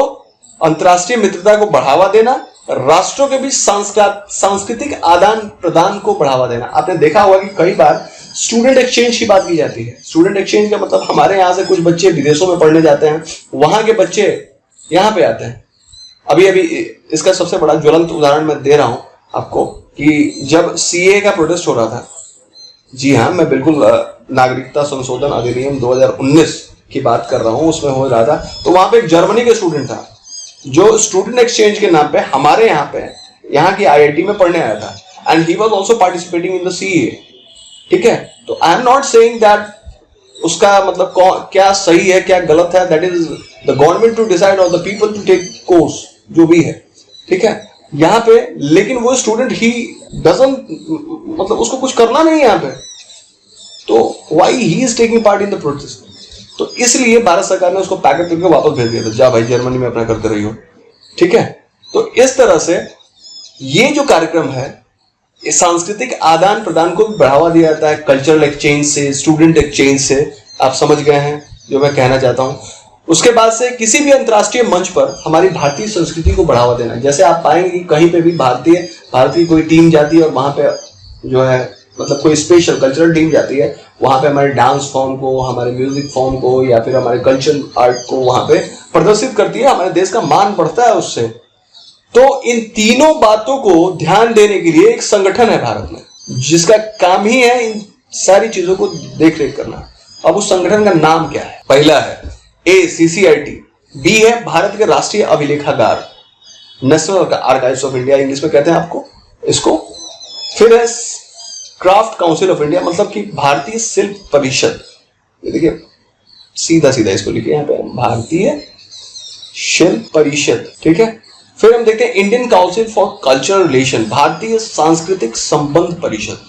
अंतर्राष्ट्रीय मित्रता को बढ़ावा देना, राष्ट्रों के बीच सांस्कृतिक आदान प्रदान को बढ़ावा देना। आपने देखा होगा कि कई बार स्टूडेंट एक्सचेंज की बात की जाती है। स्टूडेंट एक्सचेंज का मतलब हमारे यहाँ से कुछ बच्चे विदेशों में पढ़ने जाते हैं, वहां के बच्चे यहाँ पे आते हैं। अभी इसका सबसे बड़ा ज्वलंत उदाहरण मैं दे रहा हूं आपको कि जब सीए का प्रोटेस्ट हो रहा था, जी हाँ, मैं बिल्कुल नागरिकता संशोधन अधिनियम 2019 की बात कर रहा हूं, उसमें हो रहा था। तो वहां पे एक जर्मनी का स्टूडेंट था जो स्टूडेंट एक्सचेंज के नाम पे हमारे यहाँ की आईआईटी में पढ़ने आया था, and he was also participating in the CA. ठीक है, तो I am not saying that उसका मतलब क्या सही है क्या गलत है, that is the government to decide और the people to take course, जो भी है। ठीक है, यहाँ पे लेकिन वो स्टूडेंट ही डजंट, मतलब उसको कुछ करना नहीं है यहाँ पे, तो why he is taking part in the protest. तो इसलिए भारत सरकार ने उसको पैकेट करके वापस भेज दिया था, जा भाई जर्मनी में अपना करते रही हो। ठीक है, तो इस तरह से ये जो कार्यक्रम है, इस सांस्कृतिक आदान प्रदान को भी बढ़ावा दिया जाता है कल्चरल एक्सचेंज से, स्टूडेंट एक्सचेंज से। आप समझ गए हैं जो मैं कहना चाहता हूं। उसके बाद से किसी भी अंतर्राष्ट्रीय मंच पर हमारी भारतीय संस्कृति को बढ़ावा देना। जैसे आप पाएंगे कि कहीं पे भी भारतीय कोई टीम जाती है और वहां पे जो है मतलब कोई स्पेशल कल्चरल टीम जाती है, वहां पे हमारे डांस फॉर्म को, हमारे म्यूजिक फॉर्म को या फिर हमारे कल्चरल आर्ट को वहां पे प्रदर्शित करती है, हमारे देश का मान बढ़ता है उससे। तो इन तीनों बातों को ध्यान देने के लिए एक संगठन है भारत में, जिसका काम ही है इन सारी चीजों को देख रेख करना। अब उस संगठन का नाम क्या है? पहला है ACCIT, बी है भारत के राष्ट्रीय अभिलेखागार, national archives of India English में कहते हैं आपको इसको। फिर है क्राफ्ट काउंसिल ऑफ इंडिया, मतलब कि भारतीय शिल्प परिषद। ये देखिए सीधा सीधा इसको लिखिए यहां पे, भारतीय शिल्प परिषद, ठीक है। फिर हम देखते हैं Indian council for cultural relation, भारतीय सांस्कृतिक संबंध परिषद।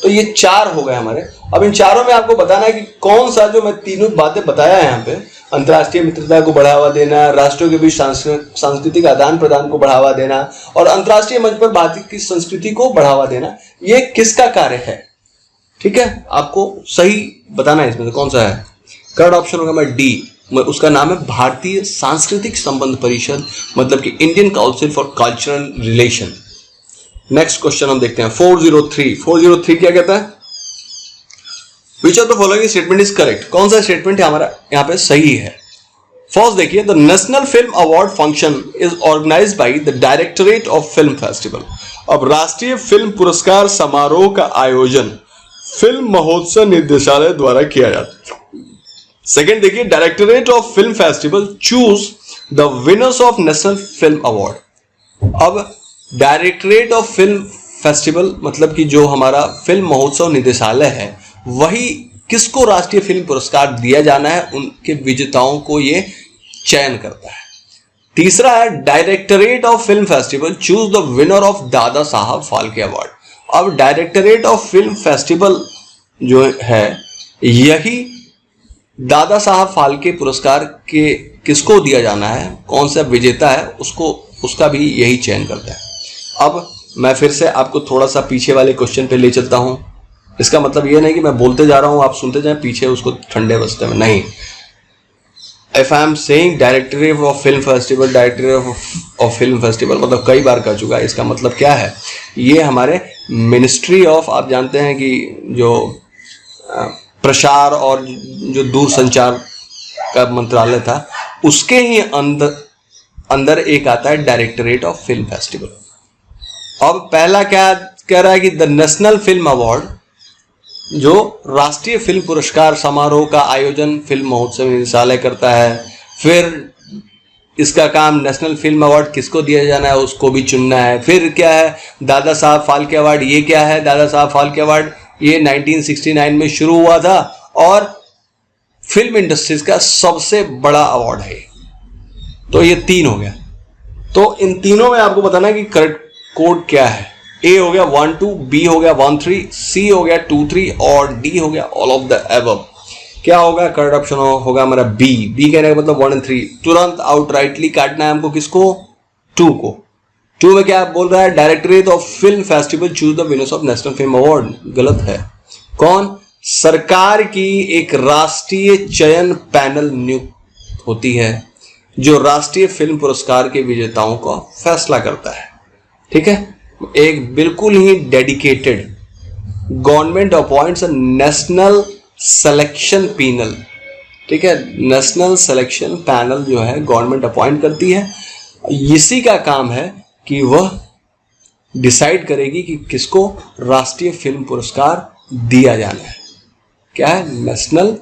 तो ये 4 हो गए हमारे। अब इन चारों में आपको बताना है कि कौन सा, जो मैं तीनों बातें बताया है यहाँ पे, अंतर्राष्ट्रीय मित्रता को बढ़ावा देना, राष्ट्रों के बीच सांस्कृतिक आदान प्रदान को बढ़ावा देना और अंतर्राष्ट्रीय मंच पर भारतीय की संस्कृति को बढ़ावा देना, ये किसका कार्य है, ठीक है। आपको सही बताना है इसमें से कौन सा है। करेक्ट ऑप्शन होगा मैं डी, उसका नाम है भारतीय सांस्कृतिक संबंध परिषद, मतलब कि Indian council for cultural relation. Next question हम देखते हैं 403 क्या कहता है, which of the following statement is correct. कौन सा स्टेटमेंट है हमारा यहाँ पे सही है। फर्स्ट देखिए, the national film award function is organised by the directorate of film festival. अब राष्ट्रीय फिल्म पुरस्कार समारोह का आयोजन फिल्म महोत्सव निदेशालय द्वारा किया जाता है। सेकेंड देखिए, directorate of film festival choose the winners of national film award. अब डायरेक्टरेट ऑफ फिल्म फेस्टिवल मतलब कि जो हमारा फिल्म महोत्सव निदेशालय है, वही किसको राष्ट्रीय फिल्म पुरस्कार दिया जाना है, उनके विजेताओं को ये चयन करता है। तीसरा है, directorate of film festival choose the winner of Dada Saheb Phalke award. अब डायरेक्टरेट ऑफ फिल्म फेस्टिवल जो है, यही दादा साहब फाल्के पुरस्कार के किसको दिया जाना है, कौन सा विजेता है, उसका भी यही चयन करता है। अब मैं फिर से आपको थोड़ा सा पीछे वाले क्वेश्चन पे ले चलता हूं। इसका मतलब ये नहीं कि मैं बोलते जा रहा हूं आप सुनते जाएं पीछे उसको ठंडे बस्ते में, नहीं। If I am saying directorate of film festival, directorate of film festival मतलब कई बार कर चुका है। इसका मतलब क्या है, ये हमारे मिनिस्ट्री ऑफ, आप जानते हैं कि जो प्रसार और जो दूरसंचार का मंत्रालय था, उसके ही अंदर एक आता है डायरेक्टरेट ऑफ फिल्म फेस्टिवल। अब पहला क्या कह रहा है कि द नेशनल फिल्म अवार्ड, जो राष्ट्रीय फिल्म पुरस्कार समारोह का आयोजन फिल्म महोत्सव निदेशालय करता है। फिर इसका काम नेशनल फिल्म अवार्ड किसको दिया जाना है उसको भी चुनना है। फिर क्या है, दादा साहब फाल्के अवार्ड, ये क्या है दादा साहब फाल्के अवार्ड, ये 1969 में शुरू हुआ था और फिल्म इंडस्ट्रीज का सबसे बड़ा अवार्ड है। तो ये 3 हो गया। तो इन तीनों में आपको बताना है कि करेक्ट कोड क्या है। ए हो गया 1 2, बी हो गया 1 3, सी हो गया 2 3 और डी हो गया ऑल ऑफ द एबव। क्या होगा, करेक्ट ऑप्शन होगा हमारा बी। बी कहने का मतलब 1 और 3 तुरंत आउटराइटली काटना है हमको, किसको, 2 को। 2 में क्या बोल रहा है, directorate of film festival choose the winners of national film award. गलत है। कौन, सरकार की एक राष्ट्रीय चयन पैनल नियुक्त होती है जो राष्ट्रीय फिल्म पुरस्कार के विजेताओं का फैसला करता है। ठीक है, एक बिल्कुल ही dedicated government appoints national selection panel. ठीक है, नेशनल सिलेक्शन पैनल जो है गवर्नमेंट अपॉइंट करती है। इसी का काम है कि वह डिसाइड करेगी कि किसको राष्ट्रीय फिल्म पुरस्कार दिया जाना है। क्या है, नेशनल,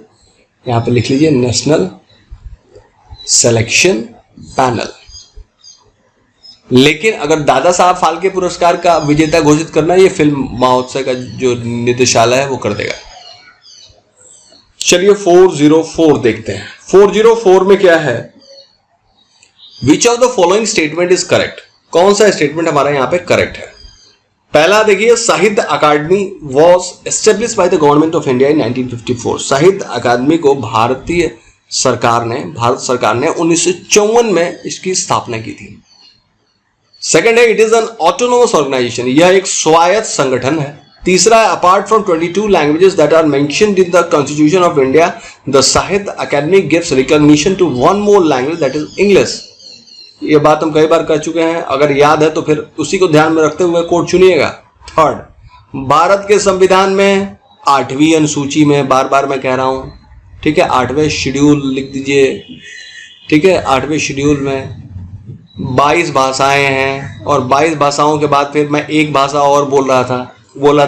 यहां पे लिख लीजिए नेशनल सिलेक्शन पैनल। लेकिन अगर दादा साहब फाल्के पुरस्कार का विजेता घोषित करना, ये फिल्म महोत्सव का जो निदेशालय है वो कर देगा। चलिए 404 देखते हैं। 404 में क्या है, which of the following statement is correct. कौन सा स्टेटमेंट हमारा यहां पे करेक्ट है। पहला देखिए, Sahitya Akademi was establish by the government of India in 1954। Sahitya अकादमी को भारत सरकार ने 1954 में इसकी स्थापना की थी। सेकेंड है, it is an autonomous organisation, यह एक स्वायत्त संगठन है। तीसरा है, apart from 22 languages that are mentioned in the constitution of India, the Sahitya Akademi gives recognition to one more language that is English. ये बात हम कई बार कर चुके हैं, अगर याद है तो फिर उसी को ध्यान में रखते हुए कोड चुनिएगा। थर्ड, भारत के संविधान में 8वीं अनुसूची में, बार बार मैं कह रहा हूं, ठीक है, 8वें शेड्यूल लिख दीजिए। ठीक है, 8वें शेड्यूल में 22 भाषाएं हैं और 22 भाषाओं के बाद फिर मैं एक भाषा और बोल रहा था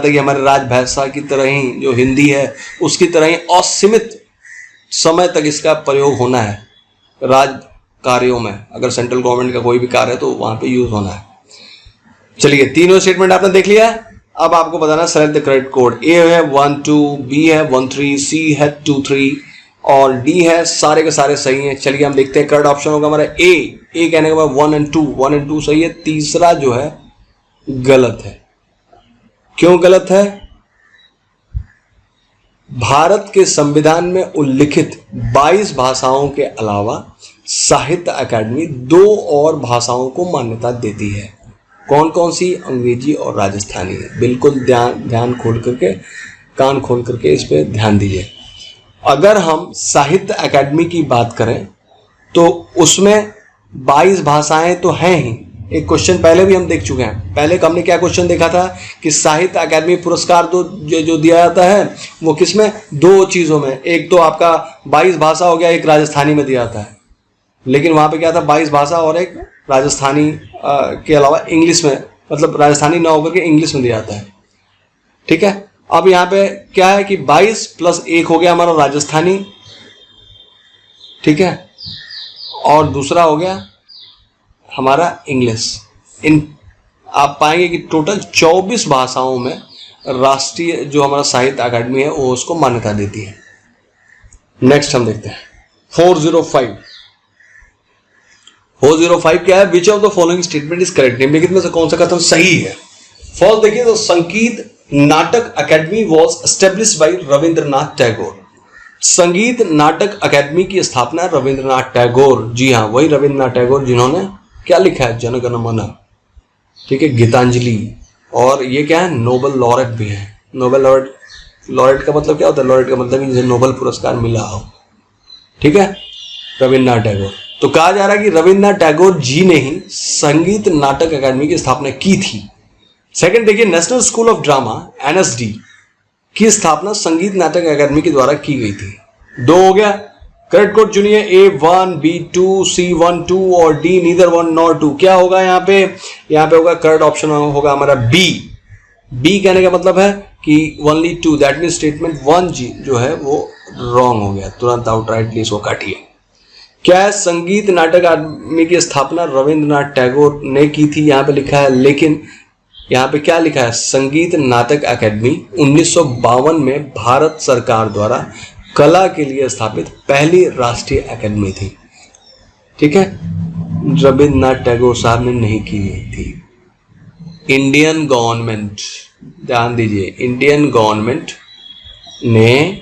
कि हमारे राजभाषा की तरह ही जो हिंदी है उसकी तरह ही असीमित समय तक इसका प्रयोग होना है। कार्यों में, अगर सेंट्रल गवर्नमेंट का कोई भी कार्य है तो वहां पे यूज होना है। चलिए, तीनों स्टेटमेंट आपने देख लिया है। अब आपको बताना select the correct code. A है 1 2, बी है 1 3, सी है 2 3 और डी है, सारे के सारे सही हैं। चलिए हम देखते हैं, करेक्ट ऑप्शन होगा हमारा ए। ए कहने के बाद 1 और 2 सही है, तीसरा जो है गलत है। क्यों गलत है? भारत के संविधान में उल्लिखित 22 भाषाओं के अलावा साहित्य अकादमी 2 और भाषाओं को मान्यता देती है। कौन कौन सी? अंग्रेजी और राजस्थानी है। बिल्कुल ध्यान खोल करके, कान खोल करके इस पे ध्यान दीजिए। अगर हम साहित्य अकादमी की बात करें तो उसमें 22 भाषाएं तो हैं ही। एक क्वेश्चन पहले भी हम देख चुके हैं। पहले हमने क्या क्वेश्चन देखा था कि साहित्य अकादमी पुरस्कार जो दिया जाता है वो किसमें? 2 चीजों में। एक तो आपका 22 भाषा हो गया, एक राजस्थानी में दिया जाता है। लेकिन वहां पे क्या था? 22 भाषा और एक राजस्थानी के अलावा इंग्लिश में, मतलब राजस्थानी ना होकर के इंग्लिश में दिया जाता है। ठीक है। अब यहाँ पे क्या है कि 22 + 1 हो गया हमारा राजस्थानी, ठीक है, और दूसरा हो गया हमारा इंग्लिश। इन आप पाएंगे कि टोटल 24 भाषाओं में राष्ट्रीय जो हमारा साहित्य अकादमी है वो उसको मान्यता देती है। नेक्स्ट हम देखते हैं 405 क्या है? Which of the following statement is correct? निम्नलिखित में से कौन सा कथन सही है? फर्स्ट देखिए तो Sangeet Natak Akademi was established by Rabindranath Tagore. Sangeet Natak अकादमी की स्थापना रविंद्रनाथ टैगोर, जी हाँ, वही रविंद्रनाथ टैगोर जिन्होंने क्या लिखा है? जन गण मन, ठीक है, गीतांजलि, और ये क्या है? नोबेल लॉरेट भी है। नोबेल लॉरेट का मतलब क्या होता है? लॉरेट का मतलब जिसे नोबेल पुरस्कार मिला हो, ठीक है, रविंद्रनाथ टैगोर। तो कहा जा रहा है कि रविंद्रनाथ टैगोर जी ने ही संगीत नाटक अकादमी की स्थापना की थी। सेकंड देखिए, national school of drama NSD की स्थापना संगीत नाटक अकादमी के द्वारा की गई थी। 2 हो गया। करेक्ट कोड चुनिए। A1, B2, C1 2 और D नीदर 1 नॉर 2। क्या होगा यहाँ पे? यहाँ पे होगा करेक्ट ऑप्शन होगा हमारा B। B कहने का मतलब है कि ओनली 2, दैट मीन स्टेटमेंट 1 जी जो है वो रॉन्ग हो गया। तुरंत आउटराइटली इसको काटिए। क्या है? संगीत नाटक अकादमी की स्थापना रविंद्रनाथ टैगोर ने की थी, यहाँ पे लिखा है, लेकिन यहाँ पे क्या लिखा है? संगीत नाटक अकादमी 1952 में भारत सरकार द्वारा कला के लिए स्थापित पहली राष्ट्रीय अकादमी थी। ठीक है, रविंद्रनाथ टैगोर साहब ने नहीं की थी। इंडियन गवर्नमेंट, ध्यान दीजिए, इंडियन गवर्नमेंट ने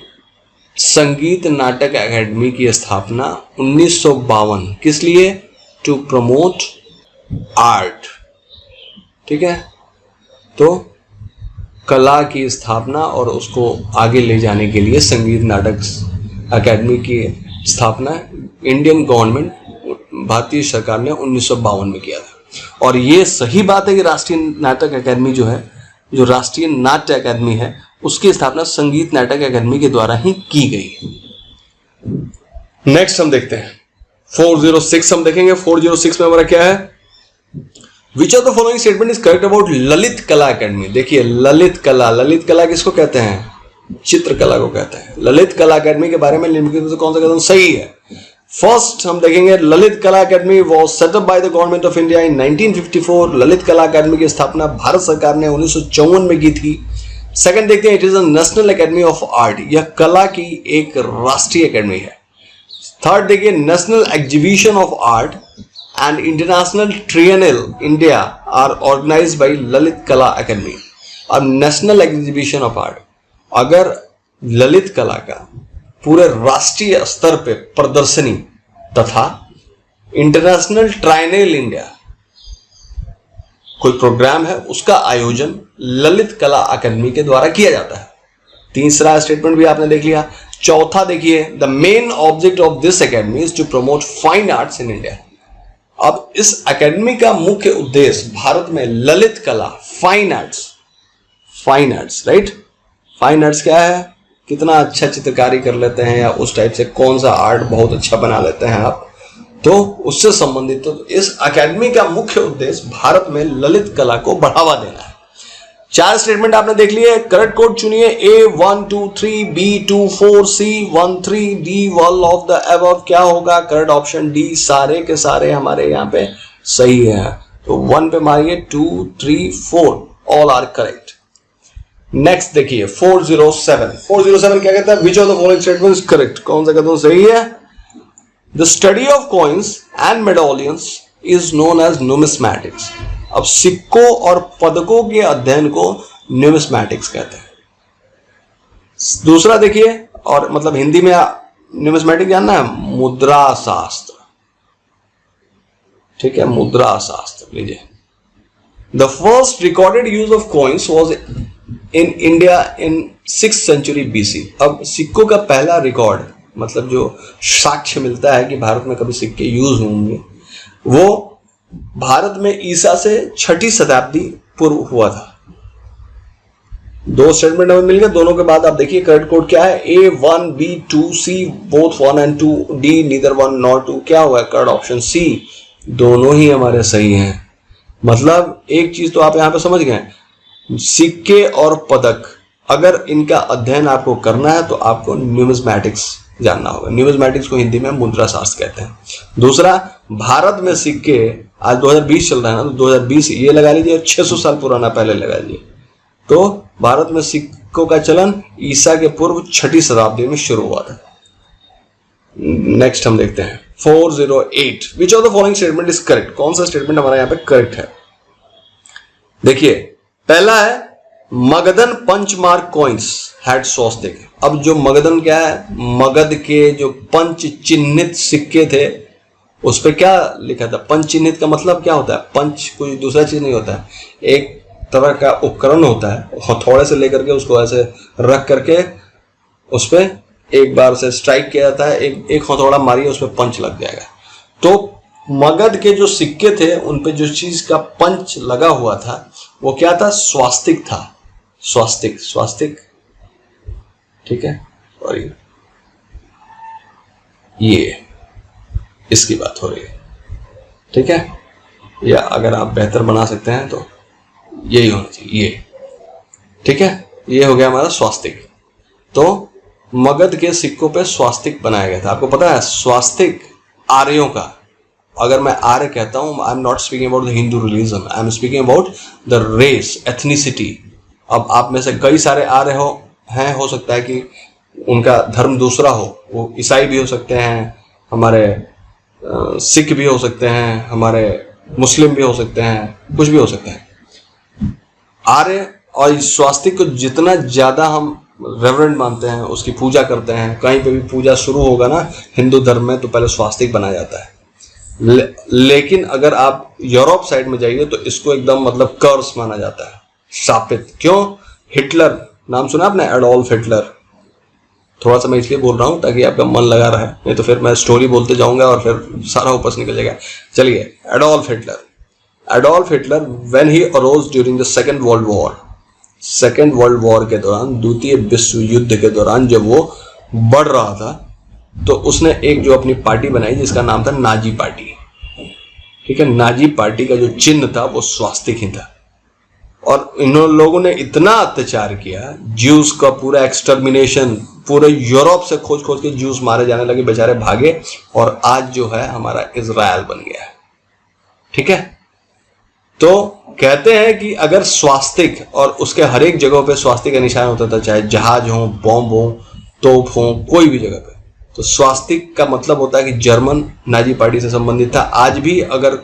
संगीत नाटक अकादमी की स्थापना 1952 किस लिए? To promote art. ठीक है, तो कला की स्थापना और उसको आगे ले जाने के लिए संगीत नाटक अकादमी की स्थापना इंडियन गवर्नमेंट, भारतीय सरकार ने 1952 में किया था। और ये सही बात है कि राष्ट्रीय नाटक अकादमी जो है, जो राष्ट्रीय नाट्य अकादमी है, उसकी स्थापना संगीत नाटक अकादमी के द्वारा ही की गई। नेक्स्ट हम देखते हैं 406 हम देखेंगे। 406 में हमारा क्या है? Which of the following statement is correct about Lalit Kala अकादमी? देखिए, ललित कला किसको कहते हैं? चित्रकला को कहते हैं। ललित कला अकादमी के बारे में निम्नलिखित में से कौन सा कथन सही है? फर्स्ट हम देखेंगे, Lalit Kala Akademi was set up by the government of India in 1954। Lalit Kala Akademi की स्थापना भारत सरकार ने 1954 में की थी। सेकंड देखते हैं, it is a national academy of art, यह कला की एक राष्ट्रीय अकेडमी है। थर्ड देखिए, national exhibition of art and international triennial India are organised by Lalit Kala academy. अब नेशनल एग्जीबिशन ऑफ आर्ट, अगर ललित कला का पूरे राष्ट्रीय स्तर पे प्रदर्शनी तथा इंटरनेशनल ट्रायनल इंडिया कोई प्रोग्राम है, उसका आयोजन ललित कला अकादमी के द्वारा किया जाता है। तीसरा स्टेटमेंट भी आपने देख लिया। चौथा देखिए, the main object of this academy is to promote fine arts in India. अब इस अकेडमी का मुख्य उद्देश्य भारत में ललित कला, fine arts, right? Fine arts क्या है? कितना अच्छा चित्रकारी कर लेते हैं, या उस टाइप से कौन सा आर्ट बहुत अच्छा बना लेते हैं आप, तो उससे संबंधित। तो इस अकेडमी का मुख्य उद्देश्य भारत में ललित कला को बढ़ावा देना है। 4 स्टेटमेंट आपने देख लिए, करेक्ट कोड चुनिए। A 1 2 3, B 2 4, C 1 3, D all of the above. क्या होगा? करेक्ट ऑप्शन डी, सारे के सारे हमारे यहाँ पे सही है। तो 1 पे मारिए, 2 3 4 ऑल आर करेक्ट। नेक्स्ट देखिए 407 क्या कहता है? Which of the following statements correct? कौन सा कहता हूं सही है? The study of coins and medallions is known as numismatics. अब सिक्कों और पदकों के अध्ययन को न्यूमिस्मैटिक्स कहते हैं। दूसरा देखिए, और मतलब हिंदी में न्यूमिस्मैटिक जानना है? मुद्रा शास्त्र। ठीक है, मुद्रा शास्त्र लीजिए। The first recorded use of coins was in India in 6th century BC। अब सिक्कों का पहला रिकॉर्ड, मतलब जो साक्ष्य मिलता है कि भारत में कभी सिक्के यूज होंगे, वो भारत में ईसा से 6ठी शताब्दी पूर्व हुआ था। 2 स्टेटमेंट हमें मिल गए, दोनों के बाद आप देखिए करेक्ट कोड क्या है? A 1, B 2, C both 1 and 2, D neither 1 nor 2। क्या हुआ? करेक्ट ऑप्शन सी, दोनों ही हमारे सही हैं। मतलब एक चीज तो आप यहां पे समझ गए, सिक्के और पदक अगर इनका अध्ययन आपको करना है तो आपको न्यूमिस्मैटिक्स जानना होगा। न्यूमिस्मैटिक्स को हिंदी में मुद्रा शास्त्र कहते हैं। दूसरा, भारत में सिक्के, आज 2020 चल रहा है ना, तो 2020 ये लगा लीजिए और 600 साल पुराना पहले लगा लीजिए, तो भारत में सिक्कों का चलन ईसा के पूर्व 6ठी शताब्दी में शुरू हुआ था। नेक्स्ट हम देखते हैं 408, विच of the following statement is correct? कौन सा स्टेटमेंट हमारा यहाँ पे करेक्ट है? देखिए, पहला है मगधन पंचमार्क कॉइन्स हैड स्वास्तिक। अब जो मगधन क्या है? मगध के जो पंच चिन्हित सिक्के थे उस पर क्या लिखा था? पंच चिन्हित का मतलब क्या होता है? पंच कोई दूसरा चीज नहीं होता है, एक तरह का उपकरण होता है, हथौड़े से लेकर के उसको ऐसे रख करके उस पर एक बार से स्ट्राइक किया जाता है, एक हथौड़ा मारिए उस पर पंच लग जाएगा। तो मगध के जो सिक्के थे उन पे जो चीज का पंच लगा हुआ था वो क्या था? स्वास्तिक था। स्वास्तिक, ठीक है। और ये इसकी बात हो रही है, ठीक है। या अगर आप बेहतर बना सकते हैं तो यही होना चाहिए, ये, ठीक है। ये हो गया हमारा स्वास्तिक। तो मगध के सिक्कों पे स्वास्तिक बनाया गया था। आपको पता है स्वास्तिक आर्यों का, अगर मैं आर्य कहता हूं, I am not speaking about the Hindu religion, I am speaking about the race, ethnicity. अब आप में से कई सारे आर्य हो सकता है कि उनका धर्म दूसरा हो, वो ईसाई भी हो सकते हैं, हमारे सिख भी हो सकते हैं, हमारे मुस्लिम भी हो सकते हैं, कुछ भी हो सकता है। आर्य और स्वास्तिक को जितना ज्यादा हम रेवरेंट मानते हैं, उसकी पूजा करते हैं, कहीं पे भी पूजा शुरू होगा ना हिंदू धर्म में तो पहले स्वास्तिक बनाया जाता है। लेकिन अगर आप यूरोप साइड में जाइए तो इसको एकदम मतलब कर्स माना जाता है, शापित। क्यों? हिटलर नाम सुना आपने? Adolf Hitler. थोड़ा सा मैं इसलिए बोल रहा हूं ताकि आपका मन लगा रहे, नहीं तो फिर मैं स्टोरी बोलते जाऊंगा और फिर सारा ऊपर से निकल जाएगा। चलिए, Adolf Hitler when he arose during the second world war के दौरान, द्वितीय विश्व युद्ध के दौरान जब वो बढ़ रहा था, तो उसने एक जो अपनी पार्टी बनाई जिसका नाम था नाजी पार्टी, ठीक है। नाजी पार्टी का जो चिन्ह था वो स्वास्तिक ही था। और इन लोगों ने इतना अत्याचार किया, ज्यूस का पूरा एक्सटर्मिनेशन, पूरे यूरोप से खोज के ज्यूस मारे जाने लगे, बेचारे भागे, और आज जो है हमारा इजराइल बन गया है, ठीक है। तो कहते हैं कि अगर स्वास्तिक, और उसके हर एक जगह पे स्वास्तिक का निशान होता था, चाहे जहाज हो, बॉम्ब हो, तोप हो, कोई भी जगह पे, तो स्वास्तिक का मतलब होता है कि जर्मन नाजी पार्टी से संबंधित था। आज भी अगर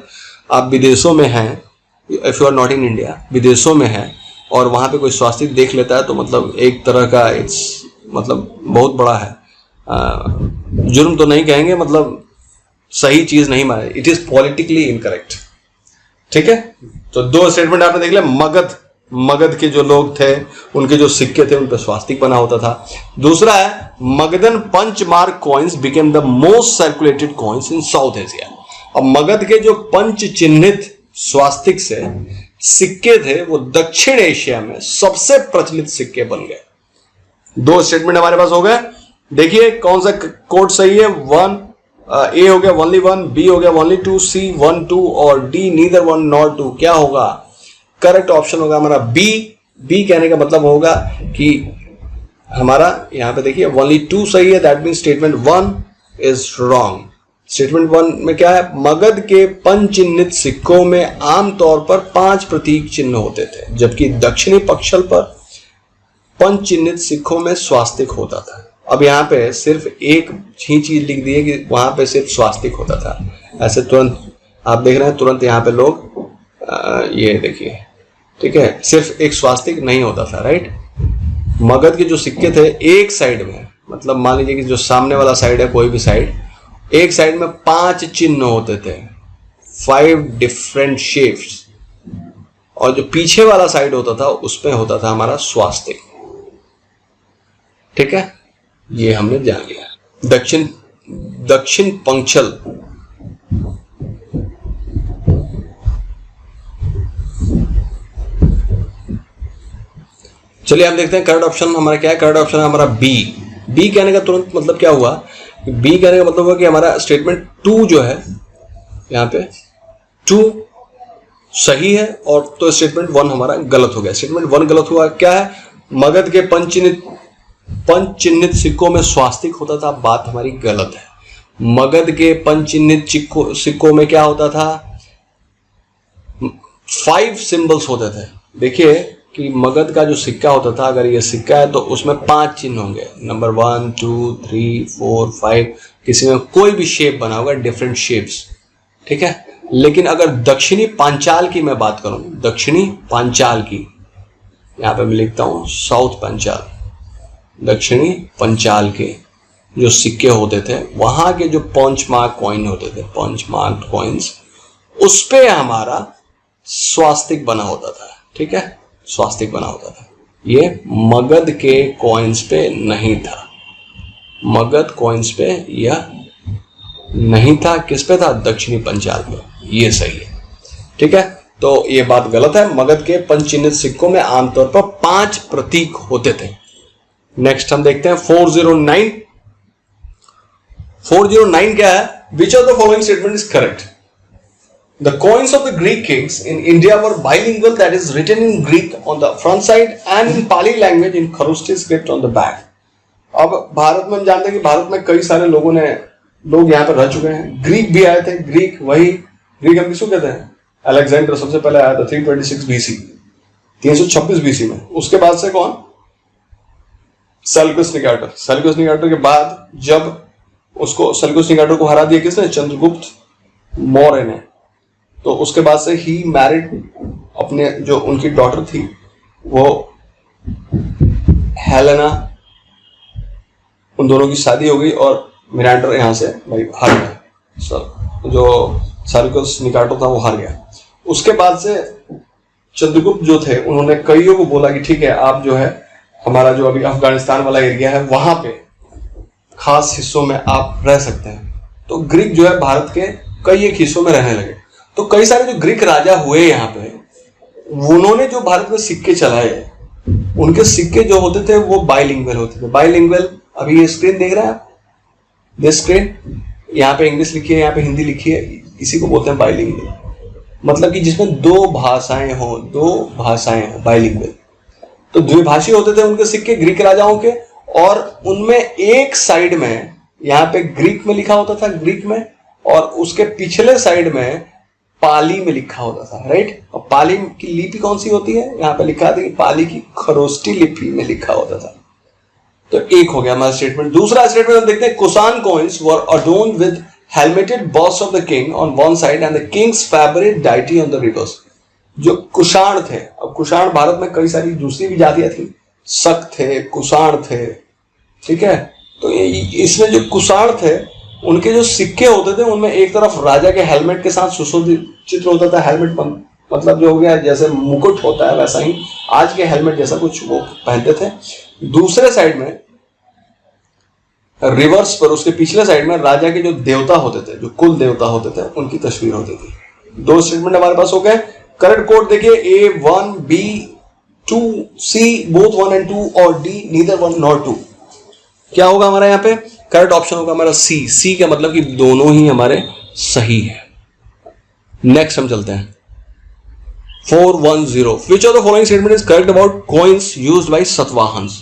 आप विदेशों में हैं, if you are not in India, विदेशों में हैं और वहां पे कोई स्वास्तिक देख लेता है तो मतलब एक तरह का मतलब बहुत बड़ा है, जुर्म तो नहीं कहेंगे, मतलब सही चीज नहीं माने, इट इज पॉलिटिकली इनकरेक्ट, ठीक है। तो 2 स्टेटमेंट आपने देख लिया। मगध के जो लोग थे उनके जो सिक्के थे उन पर स्वास्तिक बना होता था। दूसरा है Magadhan punch mark coins became the most circulated coins in south Asia. अब मगध के जो पंच चिन्हित स्वास्तिक से सिक्के थे वो दक्षिण एशिया में सबसे प्रचलित सिक्के बन गए। 2 स्टेटमेंट हमारे पास हो गए। देखिए कौन सा कोड सही है। 1 ए हो गया ओनली 1, बी हो गया ओनली 2, सी 1 2 और डी नीदर 1 nor 2। क्या होगा? करेक्ट ऑप्शन होगा हमारा बी, बी कहने का मतलब होगा कि हमारा यहां पे देखिए ओनली 2 सही है, that mean statement 1 is wrong. Statement 1 में क्या है, मगध के पंचचिन्हित सिक्कों में आमतौर पर 5 प्रतीक चिन्ह होते थे, जबकि दक्षिणी पक्षल पर पंचचिन्हित सिक्कों में स्वास्तिक होता था। अब यहाँ पे सिर्फ एक ही चीज लिख दी है कि वहां पे सिर्फ स्वास्तिक होता था। ऐसे तुरंत आप देख रहे हैं, तुरंत यहाँ पे लोग ये देखिए, ठीक है, सिर्फ एक स्वास्तिक नहीं होता था, राइट। मगध के जो सिक्के थे एक साइड में, मतलब मान लीजिए कि जो सामने वाला साइड है, कोई भी साइड, एक साइड में 5 चिन्ह होते थे, 5 डिफरेंट शेप्स, और जो पीछे वाला साइड होता था उसमें होता था हमारा स्वास्तिक, ठीक है। ये हमने जान लिया। दक्षिण पंचल, चलिए हम देखते हैं करेक्ट ऑप्शन हमारा क्या है। करेक्ट ऑप्शन है हमारा बी। बी कहने का तुरंत मतलब क्या हुआ, बी कहने का मतलब हुआ कि हमारा स्टेटमेंट 2 जो है यहाँ पे 2 सही है, और तो स्टेटमेंट 1 हमारा गलत हो गया। स्टेटमेंट 1 गलत हुआ, क्या है, मगध के पंचचिन्हित सिक्कों में स्वास्तिक होता था, बात हमारी गलत है। मगध के पंचचिन्हित सिक्कों में क्या होता था, 5 सिंबल्स होते थे। देखिए कि मगध का जो सिक्का होता था, अगर ये सिक्का है तो उसमें 5 चिन्ह होंगे, नंबर 1 2 3 4 5, किसी में कोई भी शेप बना होगा, डिफरेंट शेप्स, ठीक है। लेकिन अगर दक्षिणी पांचाल की मैं बात करूं, दक्षिणी पांचाल की, यहां पे मैं लिखता हूं साउथ पंचाल, दक्षिणी पंचाल के जो सिक्के होते थे, वहां के जो पंच मार्क कॉइन होते थे, पंच मार्क कॉइन्स, उस पे हमारा स्वास्तिक बना होता था, ठीक है, स्वास्तिक बना होता था। ये मगध के कॉइन्स पे नहीं था, मगध कॉइन्स पे यह नहीं था, किस पे था, दक्षिणी पंचाल पे। ये सही है, ठीक है। तो ये बात गलत है, मगध के पंचचिन्हित सिक्कों में आमतौर पर 5 प्रतीक होते थे। नेक्स्ट हम देखते हैं 409। 409 क्या है, which of the following statement is correct. The coins of the Greek kings in India were bilingual, that is written in Greek on the front side and in Pali language in Kharoshthi script on the back. अब भारत में हम जानते हैं कि भारत में कई सारे लोग यहाँ पर रह चुके हैं, ग्रीक भी आए थे। ग्रीक वही ग्रीक हम किसको कहते हैं, अलेक्जेंडर सबसे पहले आया था 326 BC, 326 BC में। उसके बाद से कौन, सेल्यूकस निकाटर। सेल्यूकस निकाटर के बाद जब उसको सेल्यूकस निकाटर को हरा दिया किसने, चंद्रगुप्त मौर्य ने, तो उसके बाद से ही मैरिड अपने जो उनकी डॉटर थी वो हेलेना, उन दोनों की शादी हो गई और मिनांडर यहां से भाई हार गया, जो सेल्यूकस निकाटर था वो हार गया। उसके बाद से चंद्रगुप्त जो थे उन्होंने कईयों को बोला कि ठीक है, आप जो है हमारा जो अभी अफगानिस्तान वाला एरिया है वहां पे खास हिस्सों में आप रह सकते हैं। तो ग्रीक जो है भारत के कई एक हिस्सों में रहने लगे। तो कई सारे जो ग्रीक राजा हुए यहाँ पे, उन्होंने जो भारत में सिक्के चलाए, उनके सिक्के जो होते थे वो बाइलिंगुअल होते थे। बाइलिंगुअल, अभी ये स्क्रीन देख रहे हैं आप, ये स्क्रीन, यहाँ पे इंग्लिश लिखी है, यहाँ पे हिंदी लिखी है, इसी को बोलते हैं बाइलिंगुअल। मतलब कि जिसमें 2 भाषाएं हो, 2 भाषाएं हो, बाइलिंगुअल। तो द्विभाषी होते थे उनके सिक्के ग्रीक राजाओं के, और उनमें एक साइड में यहाँ पे ग्रीक में लिखा होता था, ग्रीक में, और उसके पिछले साइड में पाली में लिखा होता था, राइट। और पाली की लिपि कौन सी होती है, यहाँ पे लिखा था कि पाली की खरोष्ठी लिपि में लिखा होता था। तो एक हो गया हमारा स्टेटमेंट। दूसरा स्टेटमेंट हम देखते हैं, Kushan coins were adorned with helmeted bust of the king on one side and the king's favourite deity on the reverse. जो कुषाण थे, अब कुषाण भारत में कई सारी दूसरी भी जातियां थी, शक थे, कुषाण थे, ठीक है। तो इसमें जो कुषाण थे उनके जो सिक्के होते थे उनमें एक तरफ राजा के हेलमेट के साथ सुशोभित चित्र होता था। हेलमेट मतलब जो हो गया जैसे मुकुट होता है वैसा ही आज के हेलमेट जैसा कुछ वो पहनते थे। दूसरे साइड में रिवर्स पर, उसके पिछले साइड में राजा के जो देवता होते थे, जो कुल देवता होते थे, उनकी तस्वीर होती थी। 2 स्टेटमेंट हमारे पास हो गए। करेक्ट कोड देखिए, A1 B2 C both 1 and 2 और D neither 1 nor 2। क्या होगा हमारा यहाँ पे, करेक्ट ऑप्शन होगा हमारा सी। सी का मतलब कि दोनों ही हमारे सही है। नेक्स्ट हम चलते हैं 410 which of the following statement is correct about coins used by Satavahanas.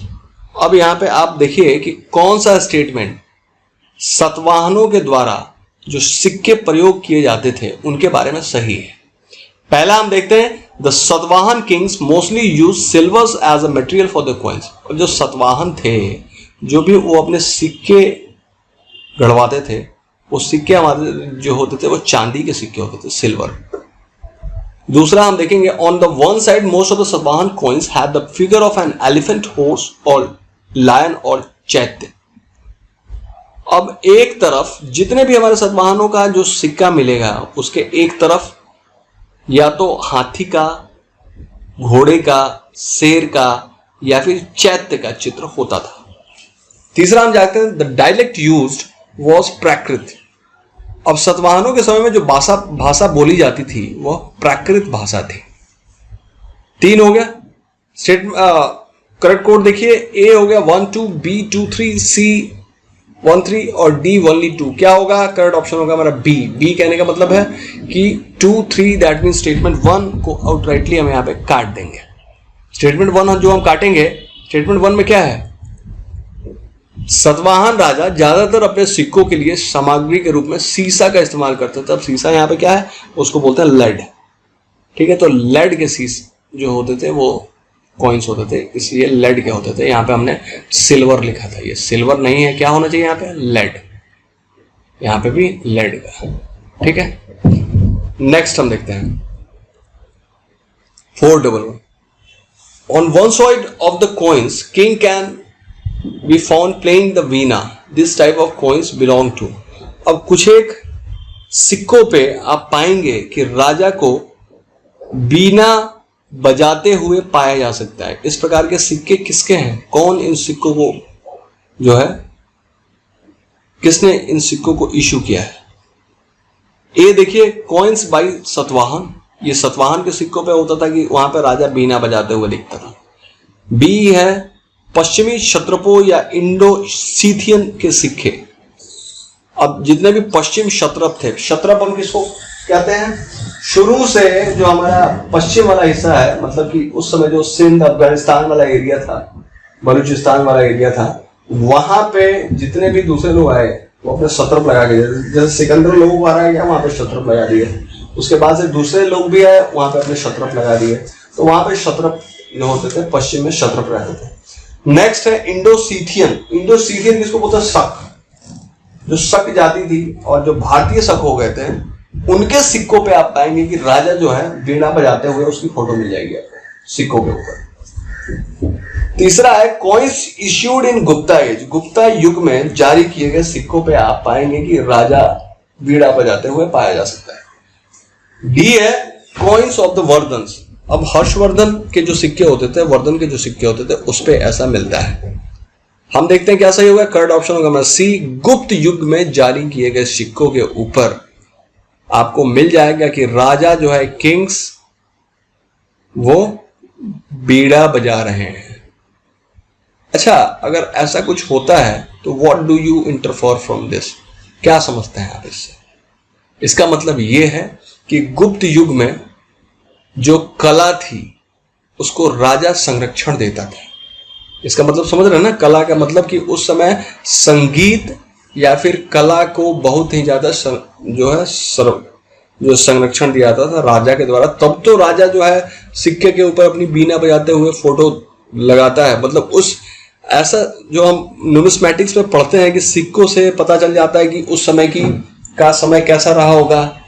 अब यहां पे आप देखिए कि कौन सा स्टेटमेंट सतवाहनों के द्वारा जो सिक्के प्रयोग किए जाते थे उनके बारे में सही है। पहला हम देखते हैं, the Satavahana kings mostly use silvers as a material for the coins. अब जो सतवाहन थे, जो भी वो अपने सिक्के गढ़वाते थे, वो सिक्के हमारे जो होते थे वो चांदी के सिक्के होते थे, सिल्वर। दूसरा हम देखेंगे, on the one side most of the Satavahana coins had the figure of an elephant, horse और लायन और चैत्य। अब एक तरफ जितने भी हमारे सतवाहनों का जो सिक्का मिलेगा उसके एक तरफ या तो हाथी का, घोड़े का, शेर का या फिर चैत्य का चित्र होता था। तीसरा हम जानते हैं, द डायलेक्ट यूज्ड वाज प्राकृत। अब सतवाहनों के समय में जो भाषा बोली जाती थी वह प्राकृत भाषा थी। 3 हो गया। करेक्ट कोड देखिए, ए हो गया 1 2, बी 2 3, सी 1 3 और डी ओनली 2। क्या होगा? करेक्ट ऑप्शन होगा हमारा बी। बी कहने का मतलब है कि 2 3 दैट मीन स्टेटमेंट 1 को आउटराइटली हम यहां पे काट देंगे। स्टेटमेंट 1 जो हम काटेंगे, स्टेटमेंट 1 में क्या है? सतवाहन राजा ज्यादातर अपने सिक्कों के लिए सामग्री के रूप में सीसा का इस्तेमाल करते थे। अब सीसा यहां पे क्या है? उसको बोलते हैं लेड। ठीक है, तो लेड के सीस जो होते थे वो कॉइन्स होते थे, इसलिए लेड के होते थे। यहां पे हमने सिल्वर लिखा था, ये सिल्वर नहीं है, क्या होना चाहिए यहाँ पे? लेड। यहां पे भी लेड का। ठीक है, नेक्स्ट हम देखते हैं 411। On one side of the coins king can be found playing the veena, this type of coins belong to. अब कुछ एक सिक्कों पे आप पाएंगे कि राजा को वीणा बजाते हुए पाया जा सकता है। इस प्रकार के सिक्के किसके हैं? कौन इन सिक्कों को जो है, किसने इन सिक्कों को इशू किया है? ए देखिए, कॉइन्स बाय सतवाहन, ये सतवाहन के सिक्कों पे होता था कि वहां पे राजा बीना बजाते हुए दिखता था। बी है पश्चिमी क्षत्रपों या इंडो सीथियन के सिक्के। अब जितने भी पश्चिम क्षत्रप थे, क्षत्रप हम किसको कहते हैं? शुरू से जो हमारा पश्चिम वाला हिस्सा है, मतलब कि उस समय जो सिंध अफगानिस्तान वाला एरिया था, बलूचिस्तान वाला एरिया था, वहां पे जितने भी दूसरे लोग आए वो अपने क्षत्रप लगा के, जैसे सिकंदर लोगों को आ रहा गया वहां पे क्षत्रप लगा दिए। उसके बाद से दूसरे लोग भी आए, वहां पे अपने क्षत्रप लगा दिए। तो वहां पे क्षत्रप जो होते थे, पश्चिम में क्षत्रप रहते थे। नेक्स्ट है इंडोसीथियन। इंडोसीथियन किसको बोलते हैं? शक। जो शक जाति थी और जो भारतीय शक हो गए थे, उनके सिक्कों पे आप पाएंगे कि राजा जो है वीणा बजाते हुए उसकी फोटो मिल जाएगी आपको सिक्कों के ऊपर। तीसरा है coins issued in Gupta age. Gupta युग में जारी किए गए सिक्कों पे आप पाएंगे कि राजा वीणा बजाते हुए पाया जा सकता है। डी है कॉइन्स ऑफ द वर्धन्स। अब हर्षवर्धन के जो सिक्के होते थे, वर्धन के जो सिक्के होते थे, उस पे ऐसा मिलता है। हम देखते हैं क्या सही होगा। करेक्ट ऑप्शन होगा हमारा सी। गुप्त युग में जारी किए गए सिक्कों के ऊपर आपको मिल जाएगा कि राजा जो है, किंग्स, वो बीड़ा बजा रहे हैं। अच्छा, अगर ऐसा कुछ होता है तो what do you infer from this? क्या समझते हैं आप इससे? इसका मतलब यह है कि गुप्त युग में जो कला थी उसको राजा संरक्षण देता था। इसका मतलब समझ रहे हैं ना? कला का मतलब कि उस समय संगीत या फिर कला को बहुत ही ज्यादा जो संरक्षण दिया जाता था राजा के द्वारा। तब तो राजा जो है सिक्के के ऊपर अपनी बीना बजाते हुए फोटो लगाता है। मतलब उस ऐसा जो हम न्यूमिस्मैटिक्स में पढ़ते हैं कि सिक्कों से पता चल जाता है कि उस समय का समय कैसा रहा होगा।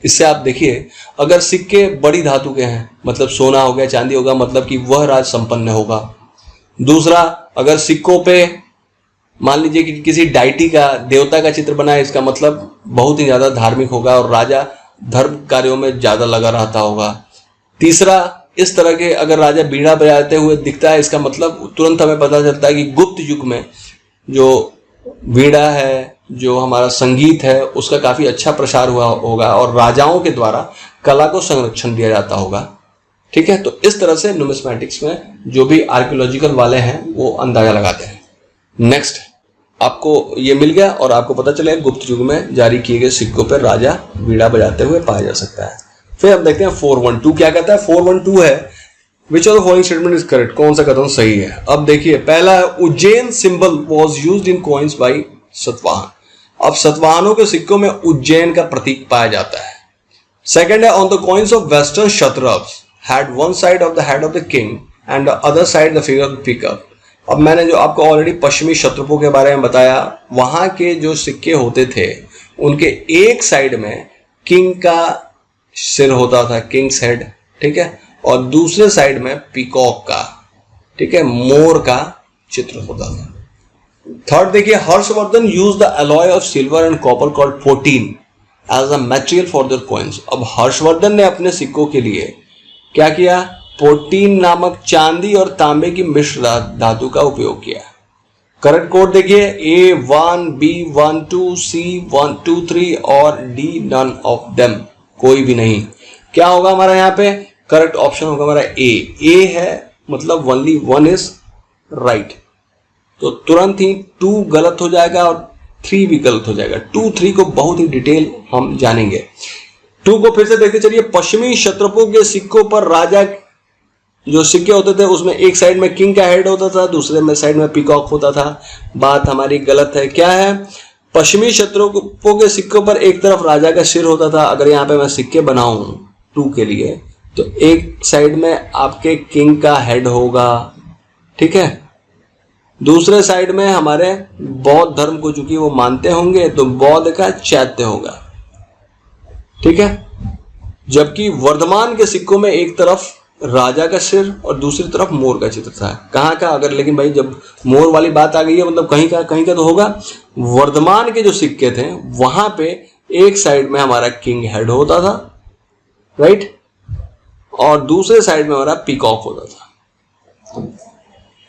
इससे आप देखिए, अगर सिक्के बड़ी धातु के हैं, मतलब सोना हो गया, चांदी होगा, मतलब कि वह राज संपन्न होगा। दूसरा, अगर सिक्कों पे मान लीजिए कि किसी डाइटी का, देवता का चित्र बना है, इसका मतलब बहुत ही ज्यादा धार्मिक होगा और राजा धर्म कार्यों में ज्यादा लगा रहता होगा। तीसरा, इस तरह के अगर राजा बीड़ा बजाते हुए दिखता है, इसका मतलब तुरंत हमें पता चलता है कि गुप्त युग में जो वीणा है, जो हमारा संगीत है, उसका काफी अच्छा प्रसार हुआ होगा और राजाओं के द्वारा कला को संरक्षण दिया जाता होगा। ठीक है, तो इस तरह से न्यूमिस्मैटिक्स में जो भी आर्कियोलॉजिकल वाले हैं वो अंदाजा लगाते हैं। नेक्स्ट, आपको ये मिल गया और आपको पता चलेगा गुप्त युग में जारी किए गए सिक्कों पर राजा वीणा बजाते हुए पाया जा सकता है। फिर हम देखते हैं 412 क्या कहता है। 412 है which of the following statement is correct, कौन सा कथन सही है। अब देखिए पहला है Ujjain symbol was used in coins by Satavahana. अब सतवाहनों के सिक्कों में उज्जैन का प्रतीक पाया जाता है। सेकंड है on the coins of western Kshatrapas had one side of the head of the king and the other side the figure of the pickup. अब मैंने जो आपको ऑलरेडी पश्चिमी क्षत्रपों के बारे में बताया, वहां के जो सिक्के होते थे उनके एक साइड में किंग का सिर होता था, किंग्स हेड, ठीक है, और दूसरे साइड में पीकॉक का, ठीक है, मोर का चित्र होता था। थर्ड देखिए Harshavardhana use the alloy of silver and copper called 14 as a material for their coins. अब हर्षवर्धन ने अपने सिक्कों के लिए क्या किया, 14 नामक चांदी और तांबे की मिश्र धातु का उपयोग किया। करेक्ट कोड देखिए A1, B12, C123 और D नन ऑफ देम, कोई भी नहीं। क्या होगा हमारा यहाँ पे, करेक्ट ऑप्शन होगा हमारा ए है, मतलब ओनली वन इज राइट। तो तुरंत ही 2 गलत हो जाएगा और 3 भी गलत हो जाएगा। 2, 3 को बहुत ही डिटेल हम जानेंगे। 2 को फिर से देखते चलिए। पश्चिमी क्षत्रपों के सिक्कों पर राजा जो सिक्के होते थे उसमें एक साइड में किंग का हेड होता था, दूसरे में साइड में पीकॉक होता था। बात हमारी गलत है। क्या है, पश्चिमी क्षत्रपों के सिक्कों पर एक तरफ राजा का सिर होता था। अगर यहाँ पे मैं सिक्के बनाऊं 2 के लिए तो एक साइड में आपके किंग का हेड होगा, ठीक है, दूसरे साइड में हमारे बौद्ध धर्म को चूंकि वो मानते होंगे तो बौद्ध का चैत्य होगा, ठीक है। जबकि वर्धमान के सिक्कों में एक तरफ राजा का सिर और दूसरी तरफ मोर का चित्र था। कहाँ का, अगर लेकिन भाई जब मोर वाली बात आ गई है मतलब कहीं का तो होगा। वर्धमान के जो सिक्के थे वहां पे एक साइड में हमारा किंग हेड होता था, राइट, और दूसरे साइड में हमारा पीकॉक होता था।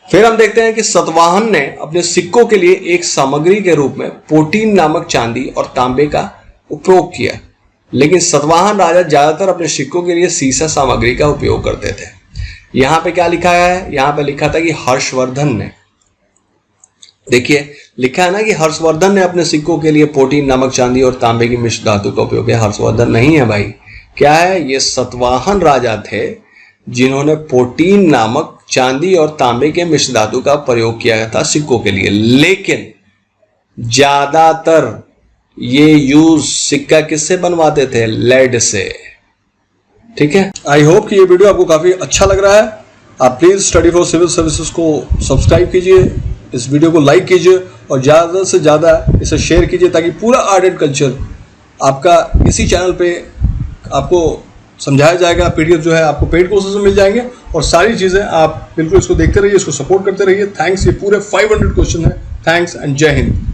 फिर हम देखते हैं कि सतवाहन ने अपने सिक्कों के लिए एक सामग्री के रूप में 14 नामक चांदी और तांबे का उपयोग किया, लेकिन सतवाहन राजा ज्यादातर अपने सिक्कों के लिए सीसा सामग्री का उपयोग करते थे। यहां पे क्या लिखा है, यहां पे लिखा था कि हर्षवर्धन ने, देखिए लिखा है ना कि हर्षवर्धन ने अपने सिक्कों के लिए 14 नामक चांदी और तांबे की मिश्र धातु का उपयोग किया। हर्षवर्धन नहीं है भाई, क्या है, ये सतवाहन राजा थे जिन्होंने 14 नामक चांदी और तांबे के मिश्र धातु का प्रयोग किया था सिक्कों के लिए। लेकिन ज्यादातर ये यूज सिक्का किससे बनवाते थे, लेड से, ठीक है। आई होप कि ये वीडियो आपको काफ़ी अच्छा लग रहा है। आप please study for civil services को सब्सक्राइब कीजिए, इस वीडियो को लाइक कीजिए और ज़्यादा से ज़्यादा इसे शेयर कीजिए ताकि पूरा आर्ट एंड कल्चर आपका इसी चैनल पे आपको समझाया जाएगा। PDF जो है आपको पेड कोर्सेज में मिल जाएंगे और सारी चीज़ें आप बिल्कुल इसको देखते रहिए, इसको सपोर्ट करते रहिए। थैंक्स, ये पूरे 500 क्वेश्चन है। थैंक्स एंड जय हिंद।